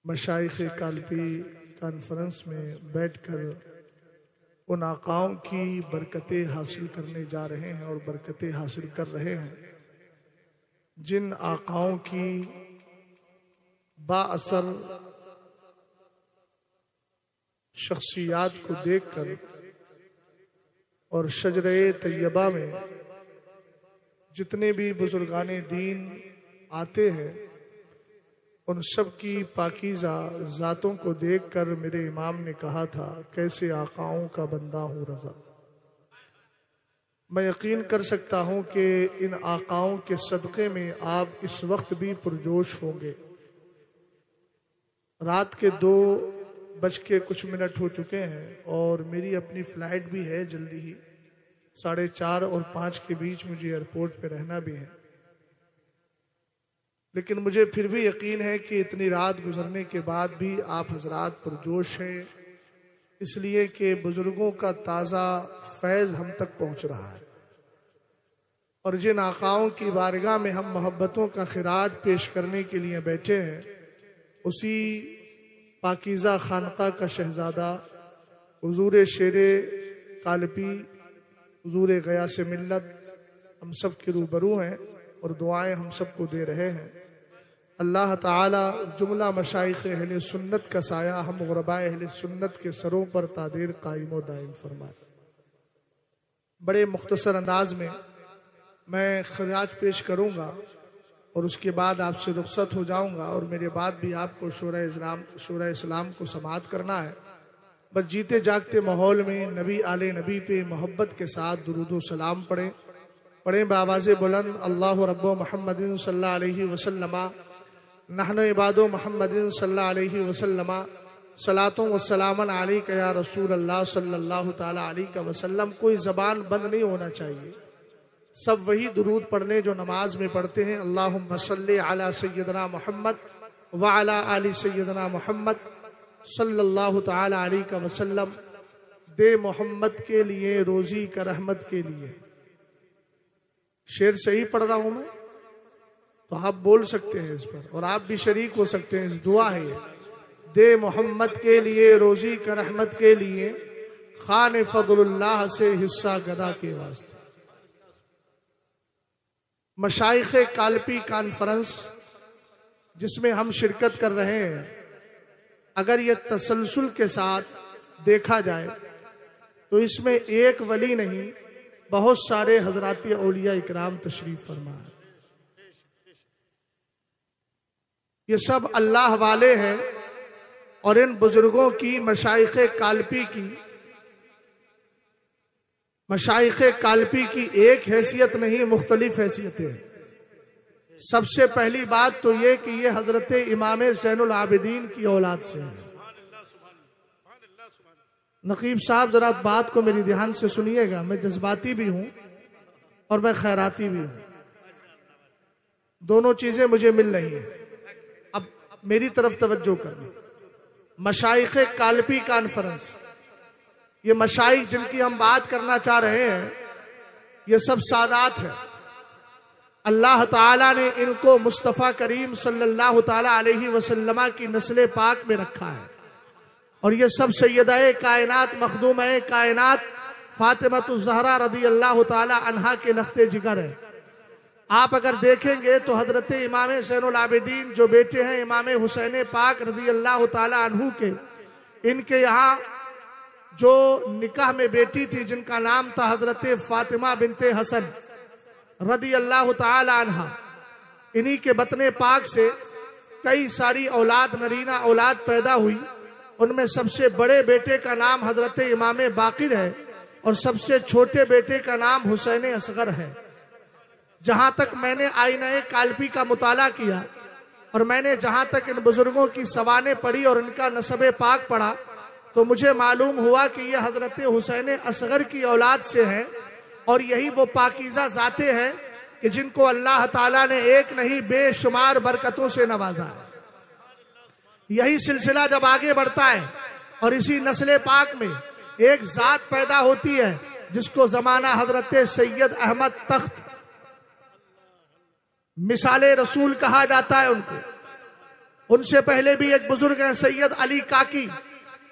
मशाइख Kalpi conference में बैठकर उन आकाओं की बरकतें हासिल करने जा रहे हैं और बरकतें हासिल कर रहे हैं जिन आकाओं की बाअसर शख्सियात को देखकर और शजरे तैयबा में जितने भी बुजुर्गाने दीन आते हैं उन सब की पाकीज़ा ज़ातों को देखकर मेरे इमाम ने कहा था, कैसे आकाओं का बंदा हूँ रज़ा। मैं यकीन कर सकता हूँ कि इन आकाओं के सदक़े में आप इस वक्त भी पुरजोश होंगे। रात के 2:00 हो चुके हैं और मेरी अपनी फ़्लाइट भी है जल्दी ही, 4:30 और 5 के बीच मुझे एयरपोर्ट पे रहना भी है। लेकिन मुझे फिर भी यकीन है कि इतनी रात गुजरने के बाद भी आप हजरात पुरजोश हैं, इसलिए कि बुजुर्गों का ताज़ा फैज़ हम तक पहुंच रहा है और जिन आकाओं की बारगाह में हम मोहब्बतों का खिराज पेश करने के लिए बैठे हैं, उसी पाकीज़ा खानका का शहजादा हुजूर शेरे कालपी हुजूर गयास मिल्लत हम सब के रूबरू हैं और दुआएं हम सबको दे रहे हैं। अल्लाह ताला जुमला मशाइख अहले सुन्नत का साया हम गुरबाए अहले सुन्नत के सरों पर तादेर कायम व दायम फरमाए। बड़े मुख्तसर अंदाज में मैं खिराज पेश करूंगा और उसके बाद आपसे रुखसत हो जाऊंगा और मेरे बाद भी आपको शूरा इस्लाम को समाअत करना है। बस जीते जागते माहौल में नबी आले नबी पे मोहब्बत के साथ दुरूद सलाम पढ़ें बावाज़े बुलंद। अल्लाह रब्बो मुहम्मदिन सल्लल्लाहु अलैहि वसल्लम नहनु इबादो मुहम्मदिन सल्लल्लाहु अलैहि वसल्लम सलातों व सलामन अलैका या रसूल अल्लाह सल्लल्लाहु ताला अलैहि वसल्लम। कोई ज़बान बंद नहीं होना चाहिए, सब वही दुरूद पढ़ने जो नमाज में पढ़ते हैं। अल्लाहुम्मा सल्ली अला सय्यदना मुहम्मद व अला आलि सय्यदना मुहम्मद सल्लल्लाहु ताला अलैहि वसल्लम। दे मोहम्मद के लिए रोजी का रहमत के लिए। शेर सही पढ़ रहा हूं मैं तो आप बोल सकते हैं इस पर और आप भी शरीक हो सकते हैं। इस दुआ है ये, दे मोहम्मद के लिए रोजी का रहमत के लिए, खान फदलुल्लाह से हिस्सा गदा के वास्ते। मशाइख काल्पी कॉन्फ्रेंस जिसमें हम शिरकत कर रहे हैं, अगर ये तसलसल के साथ देखा जाए तो इसमें एक वली नहीं बहुत सारे हजराती औलिया इकराम तशरीफ फरमा है। ये सब अल्लाह वाले हैं और इन बुजुर्गों की मशाइख काल्पी की एक हैसियत नहीं, मुख्तलिफ हैसियतें हैं। सबसे पहली बात तो ये कि ये हजरत इमाम ज़ैनुल आबिदीन की औलाद से है। नकीब साहब जरा बात को मेरी ध्यान से सुनिएगा, मैं जज्बाती भी हूं और मैं खैराती भी हूं, दोनों चीजें मुझे मिल रही हैं। अब मेरी तरफ तवज्जो करना। मशाइख काल्पी कॉन्फ्रेंस, ये मशाइख जिनकी हम बात करना चाह रहे हैं, ये सब सादात हैं। अल्लाह ताला ने इनको मुस्तफ़ा करीम सल्लल्लाहु ताला अलैहि वसल्लम की नस्ल पाक में रखा है और ये सब सैयदाए कायनात मखदूमाए कायनात फातिमातुज़ ज़हरा रज़ी अल्लाह ताला अन्हा के लख्ते जिगर है। आप अगर देखेंगे तो हजरत इमाम ज़ैनुल आबिदीन जो बेटे हैं इमाम हुसैन पाक रज़ी अल्लाह ताला अन्हु के, इनके यहाँ जो निकाह में बेटी थी जिनका नाम था हजरत फातिमा बिनते हसन रज़ी अल्लाह ताला अन्हा, इन्हीं के बतने पाक से कई सारी औलाद नरीना औलाद पैदा हुई। उनमें सबसे बड़े बेटे का नाम हजरत इमाम बाकिर है और सबसे छोटे बेटे का नाम हुसैन असगर है। जहां तक मैंने आईना काल्पी का मुताला किया और मैंने जहां तक इन बुजुर्गों की सवानें पढ़ी और इनका नसब पाक पढ़ा तो मुझे मालूम हुआ कि ये हजरत हुसैन असगर की औलाद से हैं और यही वो पाकीज़ा ज़ातें हैं कि जिनको अल्लाह ताला ने एक नहीं बेशुमार बरकतों से नवाजा है। यही सिलसिला जब आगे बढ़ता है और इसी नस्ल पाक में एक जात पैदा होती है जिसको जमाना हजरत सैयद अहमद तख्त मिसाले रसूल कहा जाता है उनको। उनसे पहले भी एक बुजुर्ग है सैयद अली काकी,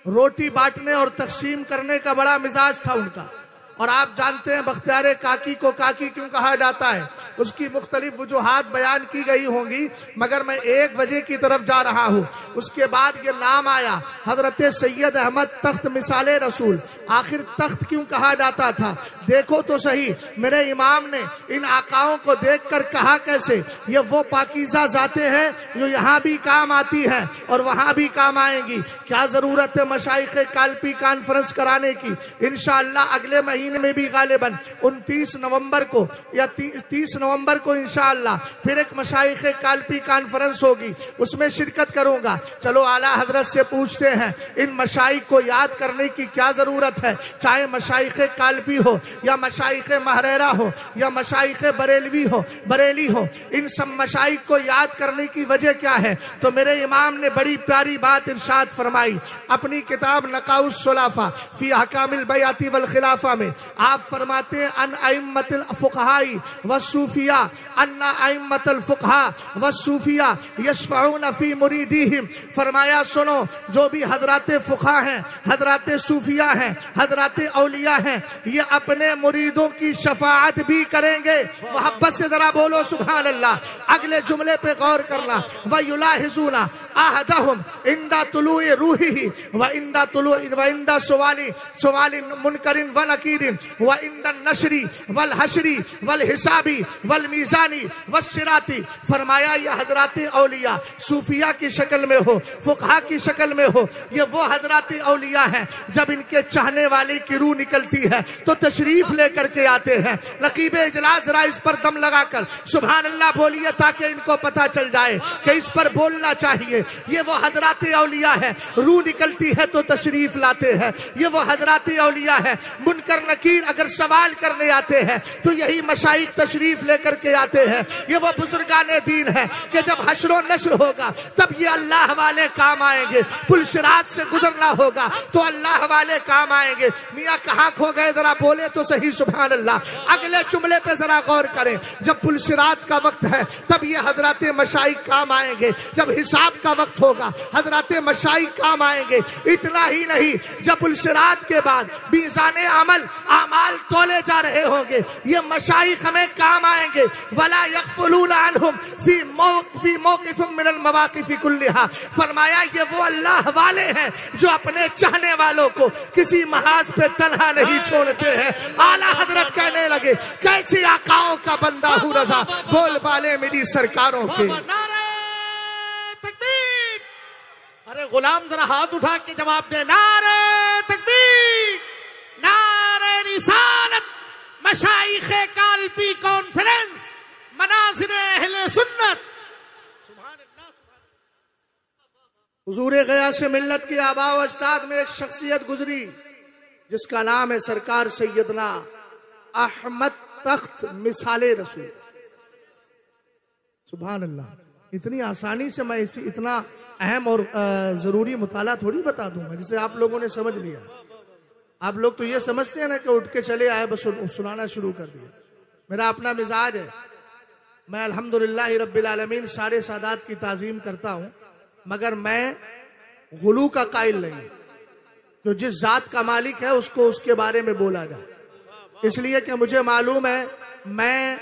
रोटी बांटने और तकसीम करने का बड़ा मिजाज था उनका। और आप जानते हैं बख्तियार काकी को काकी क्यों कहा जाता है, उसकी मुख्तलिफ वजूहात बयान की गई होंगी, मगर मैं 1 वजह की तरफ जा रहा हूँ। उसके बाद ये नाम आया हजरत सैयद अहमद तख्त मिसाले रसूल। आखिर तख्त क्यों कहा जाता था? देखो तो सही, मेरे इमाम ने इन आकाओं को देखकर कहा कैसे, ये वो पाकीज़ा जाते हैं जो यहाँ भी काम आती हैं और वहाँ भी काम आएंगी। क्या जरूरत है मशाइख काल्पी कॉन्फ्रेंस कराने की? इंशाअल्लाह अगले महीने में भी गालिबन 29 नवंबर को या 30 नवंबर को इंशाअल्लाह फिर एक मशाइख काल्पी कॉन्फ्रेंस होगी, उसमें शिरकत करूंगा। चलो आला हजरत से पूछते हैं इन मशाइख को याद करने की क्या जरूरत है, चाहे मशाइख काल्पी हो या मशाइख महरेरा हो या मशाइख बरेली हो, इन सब मशाइख को याद करने की वजह क्या है? तो मेरे इमाम ने बड़ी प्यारी बात इरशाद फरमाई अपनी किताब नकाउस सुलाफा फी अहकामिल बैअती वल खिलाफा में। आप फरमाते हैं अन अइम्मतिल फुक़हाई व सूफिया अन्ना अइम्मतुल फुक़हा व सूफिया यशफ़ऊन फी मुरीदीहिम। फरमाया सुनो, जो भी हजराते फुक़हा हैं, हजराते सूफिया हैं, हजराते औलिया हैं, ये अपने मुरीदों की शफाअत भी करेंगे। मोहब्बत से जरा बोलो सुभान अल्लाह। अगले जुमले पे गौर करना, व युलाहिज़ूना आहदहुम इंदा तुलूइ रूहिही व इंदा सुवाली मुनकरिन व नकीरिन व इंदा नशरी वल हशरी वल हिसाबी वल मीज़ानी व सिराती। फरमाया ये हजराते औलिया सूफिया की शक्ल में हो, फुक़हा की शक्ल में हो, ये वो हजराते औलिया हैं जब इनके चाहने वाले की रूह निकलती है तो तशरीफ लेकर के आते हैं। रकीब इजलास जरा इस पर दम लगाकर सुभान अल्लाह बोलिए ताकि इनको पता चल जाए कि इस पर बोलना चाहिए। ये वो हजराते औलिया है, रूह निकलती है तो तशरीफ लाते हैं। ये वो हजराते औलिया है, मुनकर नकीर अगर सवाल करने आते हैं तो यही मशाइख तशरीफ लेकर के आते हैं। ये वो बुजुर्गाने दीन है कि जब हश्र नश्र होगा तब ये अल्लाह वाले काम आएंगे। पुलसिरात से गुजरना होगा तो अल्लाह वाले काम आएंगे। मियाँ कहाँ खो गए, जरा बोले तो सही सुभान अल्लाह। अगले जुमले पे जरा गौर करें, जब पुलसिरात का वक्त है तब ये हजराते मशाइख काम आएंगे। जब हिसाब का वक्त होगा हजराते मशाइख काम आएंगे। इतना ही नहीं, जब पुलसिरात के बाद बीज़ाने अमाल तोले जा रहे होंगे ये मशाइख हमें काम आएंगे। वला यग़फ़लून अन्हुम फी मौक़िफ़िन मिनल मवाक़िफ़ि कुल्लिहा। फरमाया ये वो अल्लाह वाले हैं जो अपने चाहने वालों को किसी महाज पे तन्हा नहीं छोड़ते हैं। आला हजरत कहने लगे कैसे आकाओं का बंदा हूँ रज़ा, बोल बाले मेरी सरकारों के। अरे गुलाम जरा हाथ उठा के जवाब दे, नारे तकबीर, नारे रिसालत, मशाइख काल्पी कॉन्फ्रेंस, मनाज़िर अहले सुन्नत। हुजूर गयास मिल्लत के आबा व अजदाद में एक शख्सियत गुजरी जिसका नाम है सरकार सैयदना अहमद तख्त मिसाले रसूल। सुभान अल्लाह। इतनी आसानी से मैं इतना अहम और जरूरी मुताला थोड़ी बता दूंगा जिसे आप लोगों ने समझ लिया। आप लोग तो ये समझते हैं ना कि उठ के चले आए बस सुनाना शुरू कर दिया। मेरा अपना मिजाज है, मैं अल्हम्दुलिल्लाह रब्बिल आलमीन सारे सादात की ताजीम करता हूँ, मगर मैं गुलू का कायल नहीं। जो जिस जात का मालिक है उसको उसके बारे में बोला जाए। इसलिए कि मुझे मालूम है मैं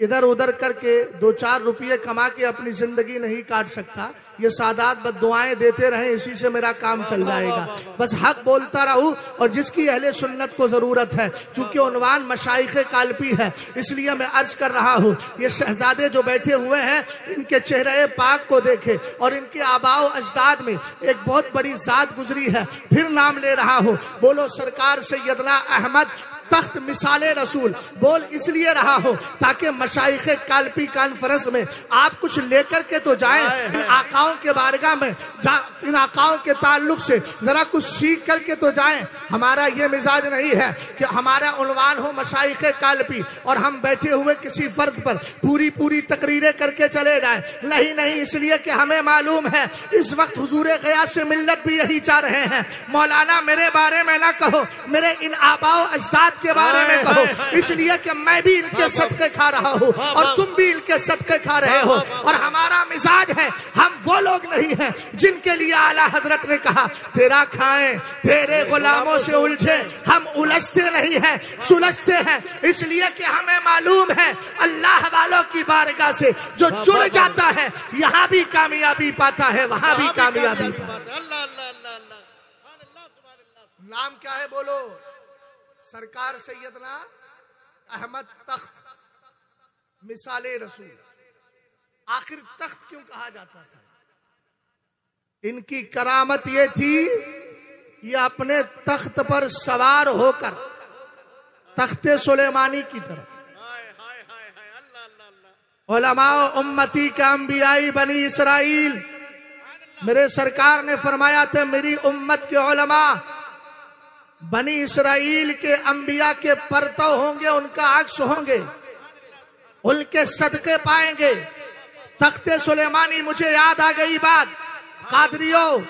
इधर उधर करके 2-4 रुपये कमा के अपनी जिंदगी नहीं काट सकता। ये सादात बद्दुआएं देते रहे, इसी से मेरा काम चल जाएगा। बस हक बोलता रहूं और जिसकी अहले सुन्नत को जरूरत है, चूंकि उन्वान मशाइख काल्पी है इसलिए मैं अर्ज कर रहा हूं। ये शहजादे जो बैठे हुए हैं इनके चेहरे पाक को देखे और इनके आबाओ अजदाद में एक बहुत बड़ी जात गुजरी है। फिर नाम ले रहा हूं, बोलो सरकार सैयदना अहमद तख्त मिसाले रसूल। बोल इसलिए रहा हो ताकि मशाइख काल्पी कॉन्फ्रेंस में आप कुछ लेकर के तो जाएं, इन आकाओं के बारगाह में इन आकाओं के ताल्लुक से जरा कुछ सीख करके तो जाएं। हमारा ये मिजाज नहीं है कि हमारा उन्वान हो मशाइख काल्पी और हम बैठे हुए किसी फर्द पर पूरी तकरीरें करके चले जाएं। नहीं, इसलिए कि हमें मालूम है इस वक्त हुजूर गयास मिल्लत भी यही चाह रहे हैं। मौलाना मेरे बारे में ना कहो, मेरे इन आबाओ अजदाद के बारे में कहो, इसलिए कि मैं भी इनके सदके खा रहा हूँ और तुम भी इनके सदके खा रहे हो। और हमारा मिजाज है हम वो वो लोग नहीं हैं जिनके लिए आला हजरत ने कहा तेरा खाएं तेरे गुलामों से उलझे, हम उलझते नहीं हैं सुलझते हैं, इसलिए कि हमें मालूम है अल्लाह वालों की बारगाह से जो जुड़ जाता है यहाँ भी कामयाबी पाता है, वहां भी कामयाबी पाता है। नाम क्या है बोलो? सरकार सैयदना अहमद तख्त मिसाले रसूल। आखिर तख्त क्यों कहा जाता था? इनकी करामत ये थी, ये अपने तख्त पर सवार होकर तख्ते सुलेमानी की तरफ उलमा उम्मती का अंबियाई बनी इसराइल, मेरे सरकार ने फरमाया था मेरी उम्मत के उलमा बनी इसराइल के अंबिया के परतव होंगे, उनका अक्स होंगे, उनके सदके पाएंगे। तख्ते सुलेमानी, मुझे याद आ गई बात, कादरियों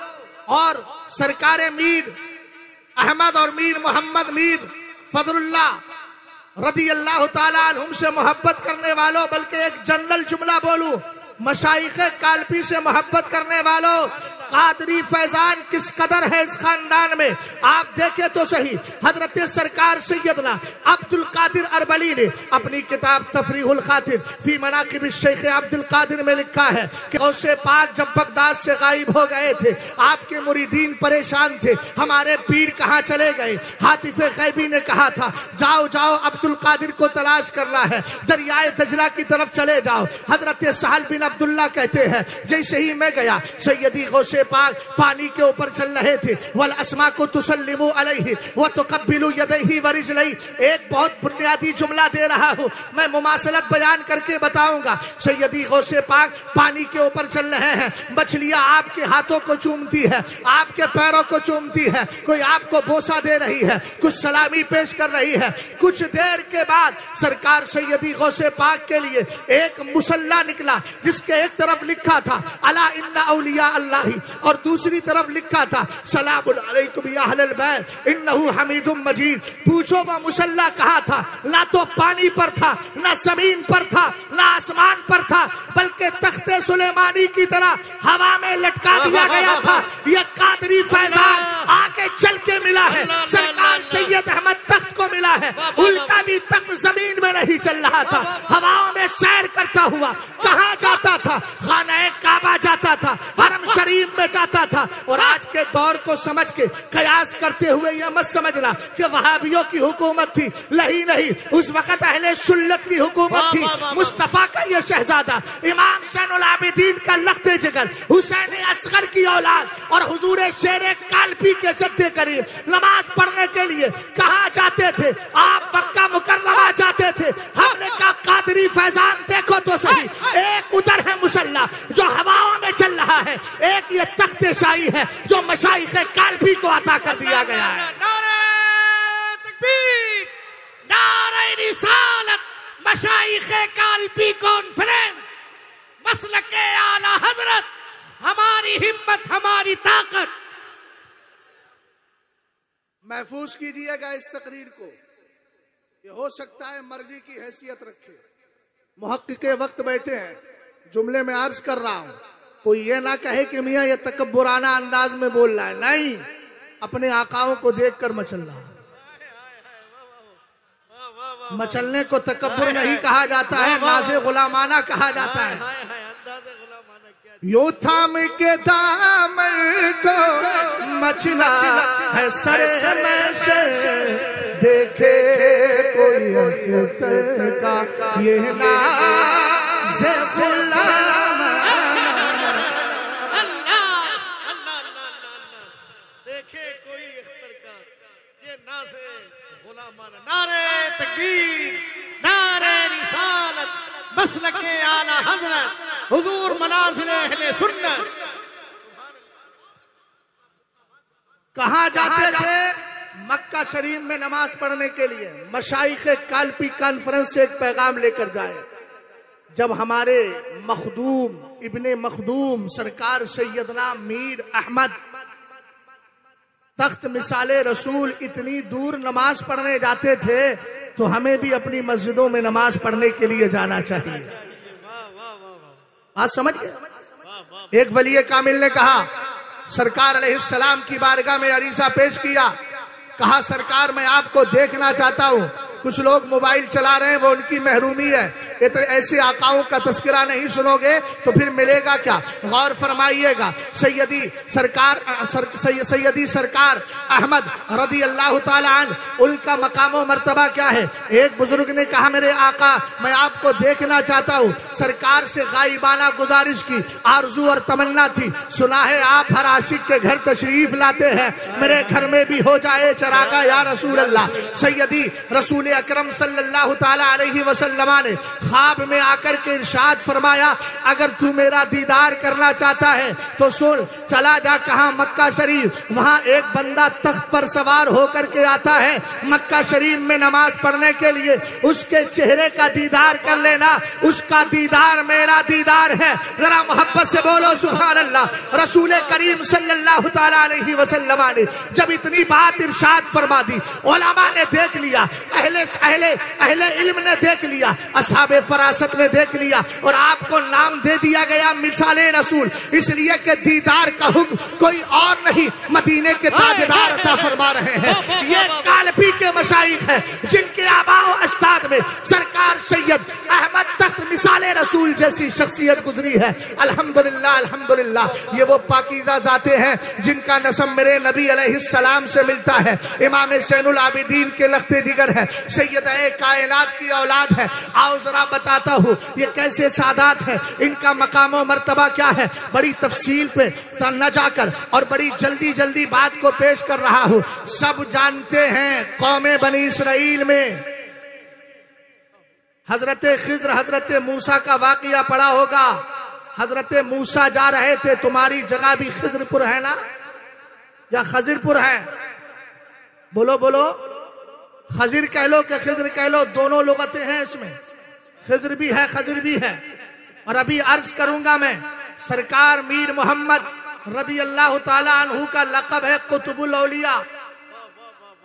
और सरकारे मीर अहमद और मीर मोहम्मद मीर फजलुल्लाह रदी अल्लाह ताला अन्हुम से मोहब्बत करने वालों, बल्कि एक जनरल जुमला बोलूं, मशाइखे कालपी से मोहब्बत करने वालों, कादरी फैजान किस कदर है इस खानदान में आप देखें तो सही। हजरत सरकार सैयदना अब्दुल कादिर अरबली ने अपनी किताब तफरीहुल खातिर फी मनाकिब शेख अब्दुल कादिर में लिखा है कि गौसे पाक जब बगदाद से गायब हो गए थे, आपके मुरीदीन परेशान थे, हमारे पीर कहाँ चले गए। हातिफे गैबी ने कहा था जाओ जाओ अब्दुल कादिर को तलाश करना है, दरियाए दजला की तरफ चले जाओ। हजरत सहल बिन अब्दुल्ला कहते हैं जैसे ही मैं गया, सैयदी गौसे पाक पानी के ऊपर चल रहे थे, वल अस्मा को तुसल्लिमु अलैहि व तुकब्बिलु यदैहि व रिजलैहि। एक बहुत बुनियादी जुमला दे रहा हूं, मैं मुमासलत बयान करके बताऊंगा। सैयदी गौसे पाक पानी के ऊपर चल रहे हैं, मछलियां आपके हाथों को चूमती है, आपके पैरों को चूमती है, कोई आपको बोसा दे रही है, कुछ सलामी पेश कर रही है। कुछ देर के बाद सरकार सैयदी गौसे पाक के लिए एक मुसल्ला निकला, जिसके एक तरफ लिखा था अला इन्ना औलिया अल्लाही और दूसरी तरफ लिखा था सलामुन अलैकुम या अहलल बैत इन्नहु हमीदुम मजीद। पूछो वह मुसल्ला कहाँ था? ना तो पानी पर था, ना जमीन पर था, ना आसमान पर था, बल्कि तख्ते सुलेमानी की तरह हवा में लटका दिया गया था। यह कादरी फैजान आके चल के मिला है, सरकार सैयद अहमद तख्त को मिला है, उनका भी तख्त जमीन में नहीं चल रहा था, हवाओं में सैर करता हुआ कहाँ जाता था? खाना काबा जाता था, हरम शरीफ में जाता था। और आज के दौर को समझ के कयास करते हुए यह मत समझना कि वहाबियों की हुकूमत थी, नहीं नहीं, उस वक्त अहले सुन्नत की हुकूमत थी। मुस्तफा का यह शहजादा इमाम ज़ैनुल आबिदीन का लख्ते जिगर हुसैन असगर की औलाद और हुजूर शेर कालपी के जद्दे करीब नमाज पढ़ने के लिए कहाँ जाते थे? आप मक्का मुकर्रमा जाते थे। हमने कहा कादरी फैजान देखो तो सही, एक उधर है मुसल्ला जो हवाओं में चल रहा है, एक ये तख्ते शाही है जो मशाइखे कालपी को अता कर दिया गया है। नारे तकबीर, नारे रिसालत, मशाइखे कालपी कॉन्फ्रेंस, मसलके आला हजरत, हमारी हिम्मत हमारी ताकत। महफूज कीजिएगा इस तकरीर को, ये हो सकता है मर्जी की हैसियत रखे। मुहक्किके वक्त बैठे हैं, जुमले में अर्ज कर रहा हूं, कोई ये ना कहे कि मियां ये तकब्बुराना अंदाज में बोल रहा है, नहीं, अपने आकाओं को देखकर मचल रहा है। मचलने को तकब्बुर नहीं कहा जाता है, नाज़े गुलामाना कहा जाता है। यो थाम के दामन को मचला है सर में से, देखे कोई अख्तर का ये नाज़े गुलामाना, देखे कोई अख्तर का ये नाज़े गुलामाना। नारे तकबीर, नारे रिसालत, मसलके आला हजरत, हुजूर मनाज़िल अहले सुन्नत। कहाँ जाते थे? मक्का शरीफ में नमाज पढ़ने के लिए। मशाइखे कालपी कॉन्फ्रेंस से एक पैगाम लेकर जाए, जब हमारे मखदूम इब्ने मखदूम सरकार सैयदना मीर अहमद तख्त मिसाले रसूल इतनी दूर नमाज पढ़ने जाते थे, तो हमें भी अपनी मस्जिदों में नमाज पढ़ने के लिए जाना चाहिए। आज समझ गए? एक वली कामिल ने कहा, सरकार अलैहिस्सलाम की बारगाह में अरीसा पेश किया, कहा सरकार मैं आपको देखना चाहता हूं। कुछ लोग मोबाइल चला रहे हैं, वो उनकी महरूमी है। ऐसे आकाओं का तस्करा नहीं सुनोगे तो फिर मिलेगा क्या? गौर फरमाइएगा। सैयदी सरकार अहमद रदी अल्लाह ताला अन्हु, उनका मकाम व मर्तबा क्या है? एक बुजुर्ग ने कहा, मेरे आका मैं आपको देखना चाहता हूँ। सरकार से गाइबाना गुजारिश की, आरजू और तमन्ना थी। सुना है आप हर आशिक के घर तशरीफ लाते हैं, मेरे घर में भी हो जाए चरागा या रसूल अल्लाह। सैयदी रसूल अकरम सल्लल्लाहु ताला अलैहि वसल्लम ने ख्वाब में आकर के इरशाद फरमाया, अगर तू मेरा दीदार करना चाहता है तो सुन, चला जा कहां? मक्का शरीफ। वहां एक बंदा तख्त पर सवार होकर के आता है मक्का शरीफ में नमाज पढ़ने के लिए। उसके चेहरे का दीदार कर लेना, उसका दीदार मेरा दीदार है। जरा मोहब्बत से बोलो सुभान अल्लाह। रसूल करीम सल्लल्लाहु ताला अलैहि वसल्लम ने जब इतनी बात इरशाद फरमा दी, उलमा ने देख लिया, अहले इल्म ने देख लिया, असहाबे फरासत ने देख लिया, और आपको नाम दे दिया गया मिसाले रसूल, इसलिए कि दीदार का हुक्म कोई और नहीं, मदीने के ताजदार अता फरमा रहे हैं। ये कालपी के मशाइख हैं जिनके आबाओ अजदाद में सरकार सैयद अहमद तख्त मिसाले रसूल जैसी शख्सियत गुजरी है। अल्हम्दुलिल्लाह अल्हम्दुलिल्लाह। ये वो पाकीज़ा जाते हैं जिनका नसब मेरे नबी अलैहिस्सलाम से मिलता है। इमाम ज़ैनुल आबिदीन के लख्ते जिगर है, सैयद-ए कायनात की औलाद है। आओ जरा बताता हूँ ये कैसे सादात है, इनका मकाम व मर्तबा क्या है। बड़ी तफसील पे न जाकर और बड़ी जल्दी जल्दी बात को पेश कर रहा हूँ। सब जानते हैं कौमे बनी इसराइल में हजरत खिज्र हजरत मूसा का वाकया पड़ा होगा। हजरत मूसा जा रहे थे, तुम्हारी जगह भी खिज्रपुर है ना या खजिरपुर है? बोलो बोलो, खजिर कह लो कि खिज्र कह लो, दोनों लुगतें हैं इसमें, खिज्र भी है खजिर भी है। और अभी अर्ज करूंगा मैं, सरकार मीर मोहम्मद रदी अल्लाह ताला अन्हु का लक़ब है कुतुबुल औलिया,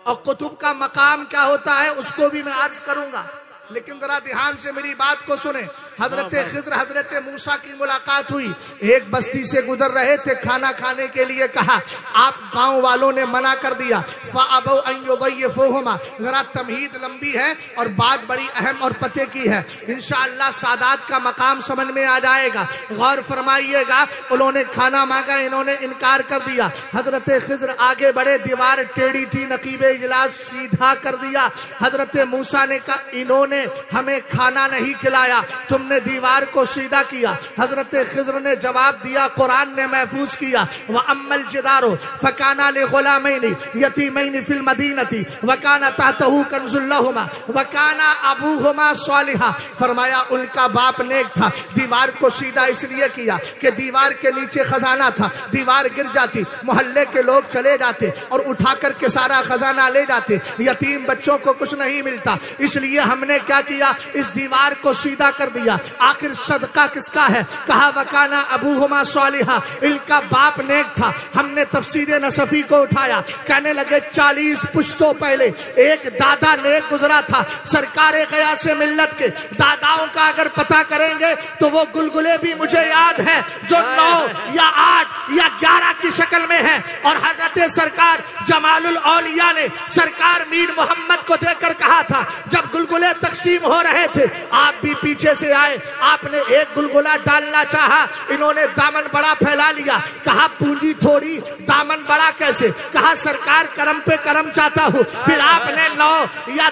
और कुतुब का मकाम क्या होता है उसको भी मैं अर्ज करूंगा, लेकिन जरा ध्यान से मेरी बात को सुने। हजरत खिज्र हजरत मूसा की मुलाकात हुई, एक बस्ती से गुजर रहे थे, खाना खाने के लिए कहा, आप गांव वालों ने मना कर दिया। फ़अबौ अन युज़य्यिफ़ूहुमा, जरा तमहीद लंबी है और बात बड़ी अहम और पते की है, इंशाअल्लाह सादात का मकाम समझ में आ जाएगा। गौर फरमाइएगा। उन्होंने खाना मांगा, इन्होंने इनकार कर दिया। हजरत खिज्र आगे बढ़े, दीवार टेढ़ी थी, नकीबे इजलास सीधा कर दिया। हजरत मूसा ने कहा, इन्होंने हमें खाना नहीं खिलाया, तुमने दीवार को सीधा किया। हजरत खिज्र ने जवाब दिया, कुरान ने महफूज किया, व अम्मल जिदारो फकाना लिगुलामैनि यतीमैनि फिल मदीनति व काना तहतहु कंजुल लहुमा व काना अबूहुमा सालिहा। फरमाया उनका बाप नेक था। दीवार को सीधा इसलिए किया कि दीवार के नीचे खजाना था, दीवार गिर जाती, मोहल्ले के लोग चले जाते और उठा करके सारा खजाना ले जाते, यतीम बच्चों को कुछ नहीं मिलता, इसलिए हमने क्या किया, इस दीवार को सीधा कर दिया। आखिर सदका किसका है? कहा वकाना अबूहुमा सालिहा, इनका बाप नेक था। हमने तफसीर नसफी को उठाया, कहने लगे 40 पुश्तों पहले एक दादा नेक गुजरा था। सरकार ग़यास मिल्लत के दादाओं का अगर पता करेंगे तो वो गुलगुले भी मुझे याद है जो 9 या 8 या 11 की शक्ल में है। और हजरत सरकार जमालुल औलिया ने सरकार मीर मोहम्मद को देखकर कहा था, जब गुलगुले तकसीम हो रहे थे आप भी पीछे से आए, आपने एक गुलगुला डालना चाहा, इन्होंने दामन बड़ा फैला लिया। कहा पूंजी थोड़ी, दामन बड़ा कैसे? कहा सरकार करम पे करम चाहता हूँ। फिर आपने 9 या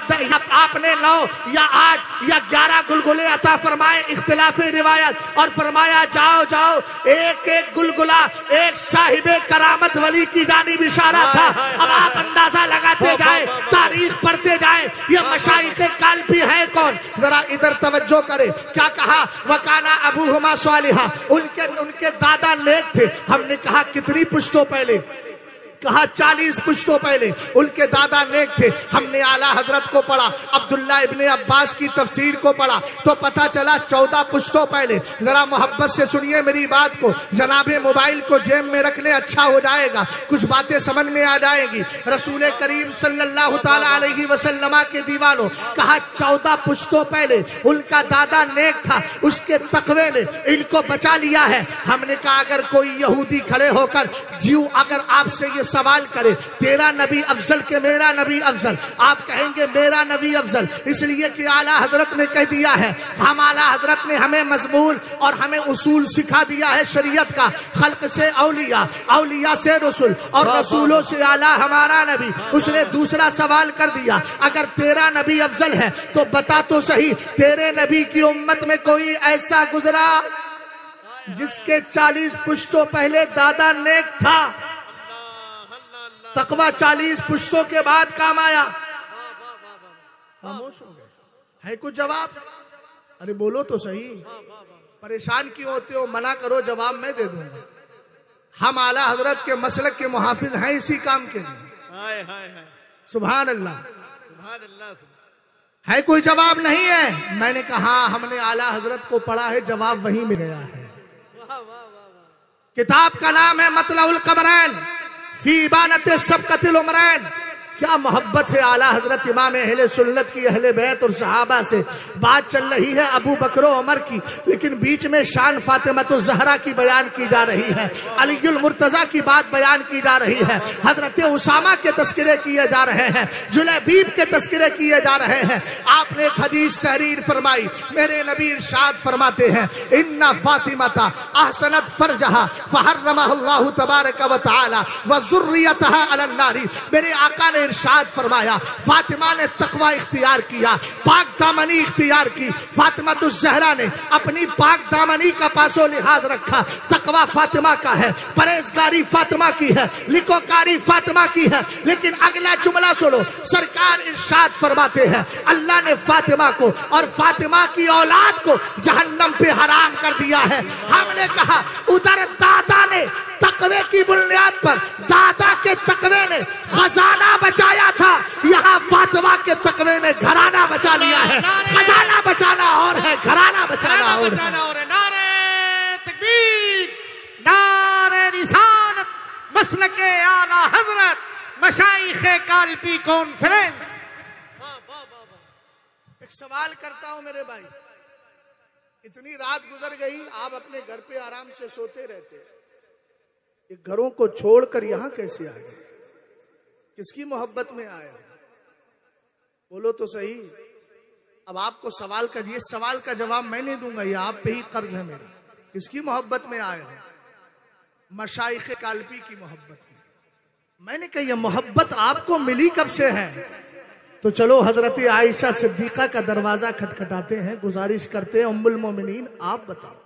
8 या 11 गुलगुले अता फरमाए, इख्तिलाफे रिवायत, और फरमाया जाओ जाओ, एक एक गुलगुला एक साहिबे करामत वली की जानिब इशारा था। अब आप अंदाजा लगाते जाए, तारीख पढ़ते जाए, ये मशाइखे कालपी है कौन? जरा इधर तवज्जो करें। क्या कहा? वकाना अबूहुमा सालिहा, उनके दादा नेक थे। हमने कहा कितनी पुश्तों पहले? कहा 40 पुश्तों पहले उनके दादा नेक थे। हमने आला हजरत को पढ़ा, अब्दुल्ला इब्ने अब्बास की तफसीर को पढ़ा तो पता चला 14 पुश्तों पहले। जरा मोहब्बत से सुनिए मेरी बात को, जनाबे मोबाइल को जेब में रख ले, अच्छा हो जाएगा, कुछ बातें समझ में आ जाएगी। रसूल करीम सल्लल्लाहु ताला अलैहि वसल्लम के दीवानों, कहा 14 पुश्तों पहले उनका दादा नेक था, उसके तकवे ने इनको बचा लिया है। हमने कहा अगर कोई यहूदी खड़े होकर जीव अगर आपसे ये सवाल करे तेरा नबी अफजल के मेरा नबी अफजल, आप कहेंगे मेरा नबी अफजल, इसलिए कि आला हजरत ने कह दिया है। हम आला हजरत ने हमें मजमून और हमें उसूल सिखा दिया है शरीयत का, खल्क से औलिया, औलिया से रसूल और रसूलों से आला हमारा नबी। उसने दूसरा सवाल कर दिया, अगर तेरा नबी अफजल है तो बता तो सही तेरे नबी की उम्मत में कोई ऐसा गुजरा जिसके 40 पुश्तों पहले दादा नेक था, तकवा 40 पुश्तों के बाद काम आया। खामोश हो गए, है कुछ जवाब? अरे बोलो तो सही, परेशान क्यों होते हो? मना करो, जवाब मैं दे दूंगा। हम आला हजरत के मसलक के मुहाफिज हैं इसी काम के लिए। सुभान अल्लाह, है कोई जवाब नहीं है? मैंने कहा हमने आला हजरत को पढ़ा है, जवाब वहीं मिल गया है। किताब का नाम है मतलउल कमरैन फी इबानत सबकतिल उमरैन। क्या मोहब्बत है आला हजरत इमाम अहले सुन्नत की, अहले बैत और सहाबा से। बात चल रही है अबू बकर उमर की, लेकिन बीच में शान फातिमा ज़हरा की बयान की जा रही है, अलीउल मुर्तजा की बात बयान की जा रही है, हजरत उसामा के तस्करे किए जा रहे हैं, जुलैबीब के तस्करे किए जा रहे हैं। आपने एक हदीस तहरीर फरमाई, मेरे नबी इरशाद फरमाते हैं इन्ना फातिमाता अहसनत फरजहा फहर्रमहल्लाहु तबारक व तआला व ज़ुर्रियतहा अलन नारी। मेरे आका ने इरशाद फरमाया फातिमा ने तकवा इख्तियार किया, पाक दामनी इख्तियार की। फातिमा तो ज़हरा ने अपनी पाक दामनी का पासो लिहाज रखा। तकवा फातिमा का है, परहेजगारी फातिमा की है, लिकोकारी फातिमा की है। लेकिन अगला जुमला सुनो, सरकार इरशाद फरमाते हैं अल्लाह ने फातिमा को और फातिमा की औलाद को जहन्नम पे हराम कर दिया है। हमने कहा उधर दादा ने तकवे की बुनियाद पर, दादा के तकवे ने खजाना बचाया था, यहाँ फातिमा के तकवे ने घराना बचा लिया है। खजाना बचाना और है, घराना बचाना और है। नारे तकबीर, नारे रिसालत, मसलके आला हजरत, मशाइखे काल्पी कॉन्फ्रेंस। एक सवाल करता हूं मेरे भाई, इतनी रात गुजर गई, आप अपने घर पे आराम से सोते रहते, ये घरों को छोड़कर यहां कैसे आए? किसकी मोहब्बत में आए? बोलो तो सही। अब आपको सवाल का, ये सवाल का जवाब मैं नहीं दूंगा, ये आप पे ही कर्ज है मेरा। किसकी मोहब्बत में आए हैं? मशाइखे काल्पी की मोहब्बत में। मैंने कहा ये मोहब्बत आपको मिली कब से है? तो चलो हजरत आयशा सिद्दीका का दरवाजा खटखटाते हैं, गुजारिश करते हैं उम्मुल मोमिनीन आप बताओ।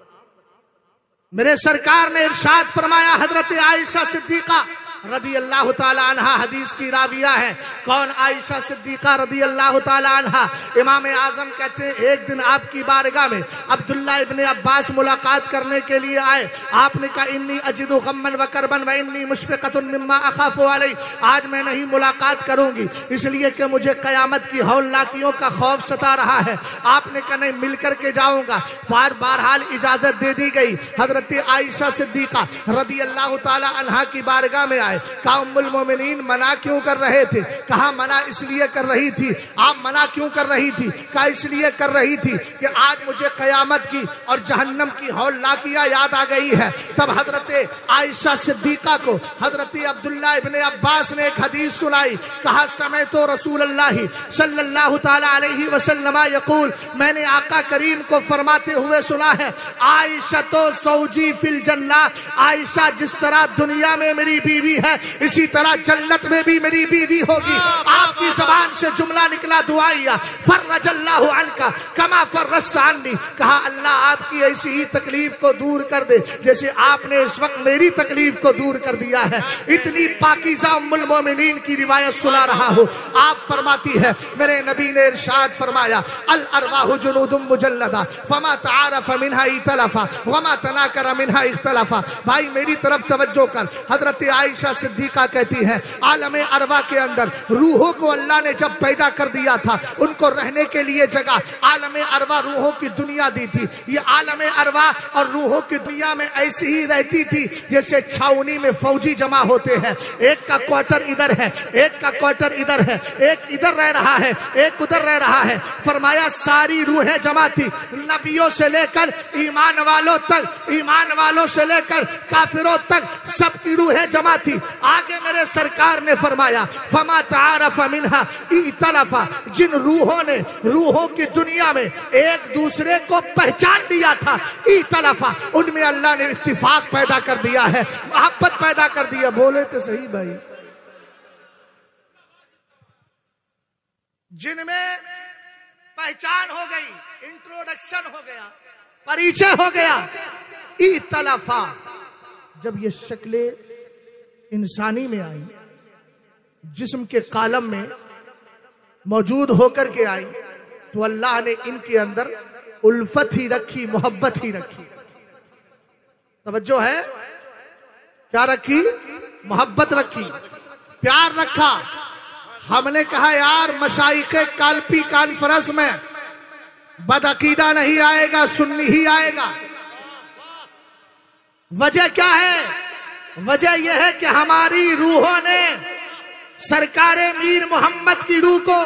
मेरे सरकार ने इरशाद फरमाया, हजरत आयशा सिद्दीका रदी अल्लाह ताला अन्हा हदीस की राविया है। कौन? आयशा सिद्दीका रदी अल्लाह ताला अन्हा। इमाम आजम कहते हैं एक दिन आपकी बारगाह में अब्दुल्ला इब्ने अब्बास मुलाकात करने के लिए आए। आपने कहा इन्नी अजिदु गम्मन व करबन व इन्नी मुशफ़िक़तुन मिम्मा अख़ाफ़ु अलैहि। आज मैं नहीं मुलाकात करूंगी इसलिए कि मुझे क़यामत की हौलनाकियों का खौफ सता रहा है। आपने कहा नहीं, मिल करके जाऊंगा। बहरहाल इजाजत दे दी गई। हजरत आयशा सिद्दीका रदी अल्लाह ताला अन्हा की बारगाह में आए। कहा उम्मुल मोमिनीन मना क्यों कर रहे थे? कहा मना इसलिए कर रही थी। आप मना क्यों कर रही थी? कहा इसलिए कर रही थी कि आज मुझे क़यामत की और जहन्नम की हौलनाकियां याद आ गई है। तब हजरत आयशा सिद्दीका को हजरत अब्दुल्ला इब्ने अब्बास ने एक हदीस सुनाई। कहा समय तो रसूलुल्लाह सल्लल्लाहु ताला अलैहि वसल्लम यकूल, मैंने आका करीम को फरमाते हुए सुना है आयशा तो सौजी फिल जन्ना। आयशा जिस तरह दुनिया में मेरी बीवी है इसी तरह जन्नत में भी मेरी बीवी होगी। आपकी ज़बान से जुमला निकला दुआइया फर्रजल्लाहु अन्का कमा फर्रजता अन्नी। कहा अल्लाह आपकी ऐसी ही तकलीफ को दूर कर दे जैसे आपने इस वक्त मेरी तकलीफ को दूर कर दिया है। इतनी पाकीज़ा उम्मुल मोमिनीन की रिवायत सुना रहा हूँ। आप फरमाती है मेरे नबी ने इरशाद फरमाया अल अरवाहु जुनूदुम मुजल्लदा फमा तआरफ मिनहा इतलफा वमा तनाकरा मिनहा इख्तलफा। भाई मेरी तरफ तवज्जो कर। हजरत आयशा आयशा सिद्दीका कहती हैं, आलम अरवा के अंदर रूहों को अल्लाह ने जब पैदा कर दिया था, उनको रहने के लिए जगह आलम अरवा रूहों की दुनिया दी थी। ये आलम अरवा और रूहों की दुनिया में ऐसी ही रहती थी जैसे छावनी में फौजी जमा होते हैं, एक का क्वार्टर इधर है, एक का क्वार्टर इधर है, एक इधर रह रहा है, एक उधर रह रहा है। फरमाया सारी रूहें जमा थी, नबियों से लेकर ईमान वालों तक, ईमान वालों से लेकर काफिरों तक सबकी रूहें जमा थी। आगे मेरे सरकार ने फरमाया, फमा तारफ मिन्हा इतलफा, जिन रूहों ने रूहों की दुनिया में एक दूसरे को पहचान लिया था, इतलफा, उनमें अल्लाह ने इत्तिफाक पैदा कर दिया है, मोहब्बत पैदा कर दिया। बोले तो सही भाई। जिनमें पहचान हो गई, इंट्रोडक्शन हो गया, परिचय हो गया, इतलफा, जब ये शक्लें इंसानी में आई, जिस्म के कालम में मौजूद होकर के आई, तो अल्लाह ने इनके अंदर उल्फत ही रखी, मोहब्बत ही रखी। तवज्जो है, क्या रखी? मोहब्बत रखी, प्यार रखा। हमने कहा यार मशाइखे काल्पी कॉन्फ्रेंस में बदअकीदा नहीं आएगा, सुन्नी ही आएगा। वजह क्या है? वजह यह है कि हमारी रूहों ने सरकारे मीर मोहम्मद की रूह को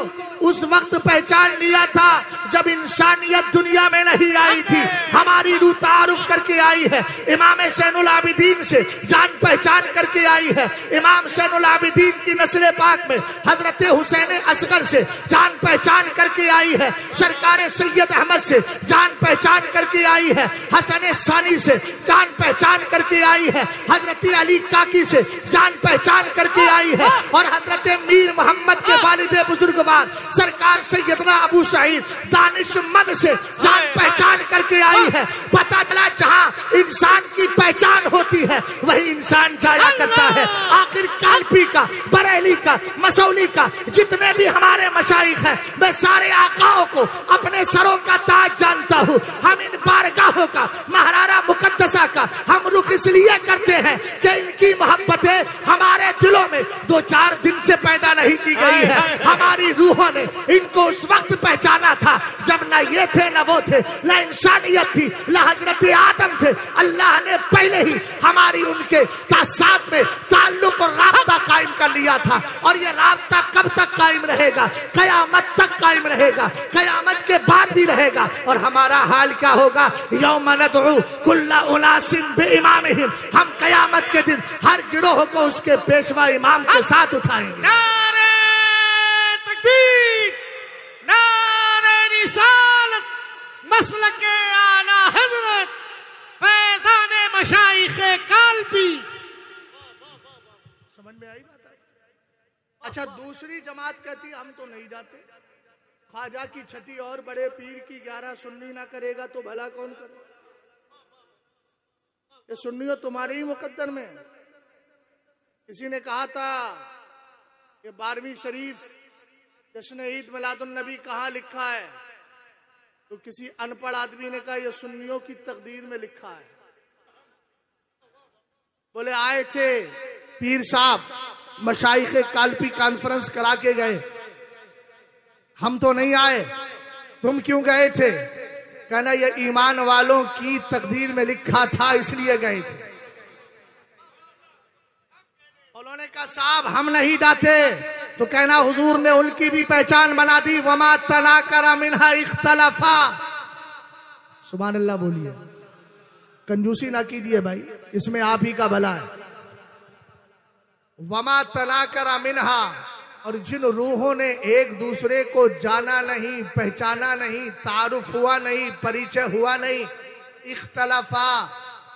उस वक्त पहचान लिया था जब इंसानियत दुनिया में नहीं आई थी। हमारी रूह तारुफ करके आई है, इमाम ज़ैनुल आबिदीन से जान पहचान करके आई है। इमाम ज़ैनुल आबिदीन की नस्ल पाक में हजरत हुसैन असगर से जान पहचान करके आई है। सरकार सैयद अहमद से जान पहचान करके आई है। हसन सानी से जान पहचान करके आई है। हजरत अली काकी से जान पहचान करके आई है। और हजरत मीर मोहम्मद के वालिद बुजुर्गवार सरकार सैयदना अबू सईद दानिशमंद से जान पहचान करके आई है। पता चला जहां इंसान की पहचान होती है वही इंसान जाया करता है। आखिर काल्पी का, बरेली का, मसौली का जितने भी हमारे मशाइख हैं, मैं सारे आकाओं को अपने सरों का ताज जानता हूँ। हम इन बारगाहों का, महारारा मुकद्दसा का हम रुख इसलिए करते हैं कि इनकी मोहब्बतें हमारे दिलों में 2-4 दिन से पैदा नहीं की गई है। हमारी रूहों ने इनको उस वक्त पहचाना था जब न ये थे न वो थे, न इंसानियत थी, न हजरत आदम थे। अल्लाह ने पहले ही हमारी उनके साथ में ताल्लुक और राब्ता कायम कर लिया था। और ये राब्ता कब तक कायम रहेगा? कयामत तक कायम रहेगा, कयामत के बाद भी रहेगा। और हमारा हाल क्या होगा? यौम नदउ कुल्ला उनासिम बिइमामिहिम, हम कयामत के दिन हर गिरोह को उसके पेशवा इमाम के साथ उठाएंगे। नारे तकबीर, नारे रिसालत, मसलके आला हजरत, फैज़ाने मशाइखे काल्पी। समझ में आई बात? अच्छा, दूसरी जमात कहती हम तो नहीं जाते। ख्वाजा की छठी और बड़े पीर की 11 सुन्नी ना करेगा तो भला कौन करे? ये सुन्नियों तुम्हारे ही मुकद्दर में। किसी ने कहा था कि 12वीं शरीफ जश्न ईद मिलादुन नबी कहाँ लिखा है, तो किसी अनपढ़ आदमी ने कहा यह सुन्नियों की तकदीर में लिखा है। बोले आए थे पीर साहब, मशाइखे काल्पी कॉन्फ्रेंस करा के गए, हम तो नहीं आए, तुम क्यों गए थे? कहना ये ईमान वालों की तकदीर में लिखा था इसलिए गए थे। उन्होंने कहा साहब हम नहीं जाते, तो कहना हुजूर ने उनकी भी पहचान बना दी, वमा तनाकरा मिन्हा इख्तलफा। सुभान अल्लाह बोलिए, कंजूसी ना कीजिए भाई, इसमें आप ही का भला है। वमा तनाकरा मिन्हा, और जिन रूहों ने एक दूसरे को जाना नहीं, पहचाना नहीं, तारुफ हुआ नहीं, परिचय हुआ नहीं, इख्तलफा,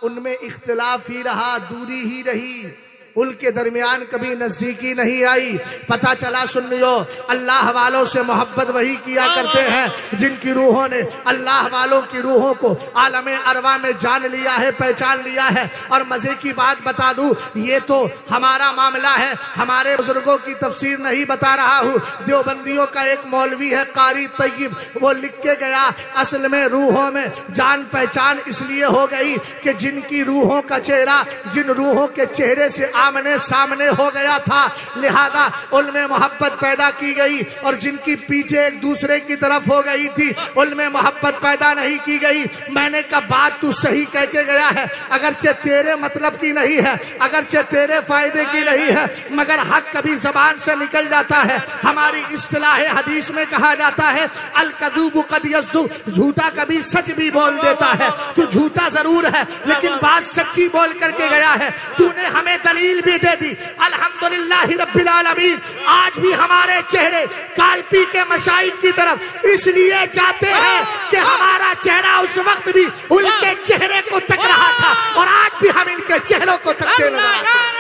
उनमें इख्तिलाफ ही रहा, दूरी ही रही, उनके दरमियान कभी नजदीकी नहीं आई। पता चला सुन्नियों, अल्लाह वालों से मोहब्बत वही किया करते हैं जिनकी रूहों ने अल्लाह वालों की रूहों को आलम अरवा में जान लिया है, पहचान लिया है। और मजे की बात बता दूं, ये तो हमारा मामला है, हमारे बुजुर्गों की तफसीर नहीं बता रहा हूँ। देवबंदियों का एक मौलवी है कारी तैयब, वो लिख के गया, असल में रूहों में जान पहचान इसलिए हो गई कि जिनकी रूहों का चेहरा, जिन रूहों के चेहरे से आमने सामने हो गया था, लिहाजा उनमें मोहब्बत पैदा की गई, और जिनकी पीछे एक दूसरे की तरफ हो गई थी उनमें मोहब्बत पैदा नहीं की गई। मैंने कहा बात तू सही कह के गया है, अगरचे तेरे मतलब की नहीं है, अगरचे तेरे फायदे की नहीं है, मगर हक कभी जबान से निकल जाता है। हमारी इस्तिलाह हदीस में कहा जाता है अल कदूब कद यस्दु, झूठा कभी सच भी बोल देता है। तू झूठा जरूर है लेकिन बात सच्ची बोल करके गया है। तूने हमें दलील भी दे दी, अल्हम्दुलिल्लाह रब्बिल आलमीन। आज भी हमारे चेहरे कालपी के मशाइख की तरफ इसलिए जाते हैं कि हमारा चेहरा उस वक्त भी उनके चेहरे को तक रहा था, और आज भी हम इनके चेहरों को तकते नजर आते हैं।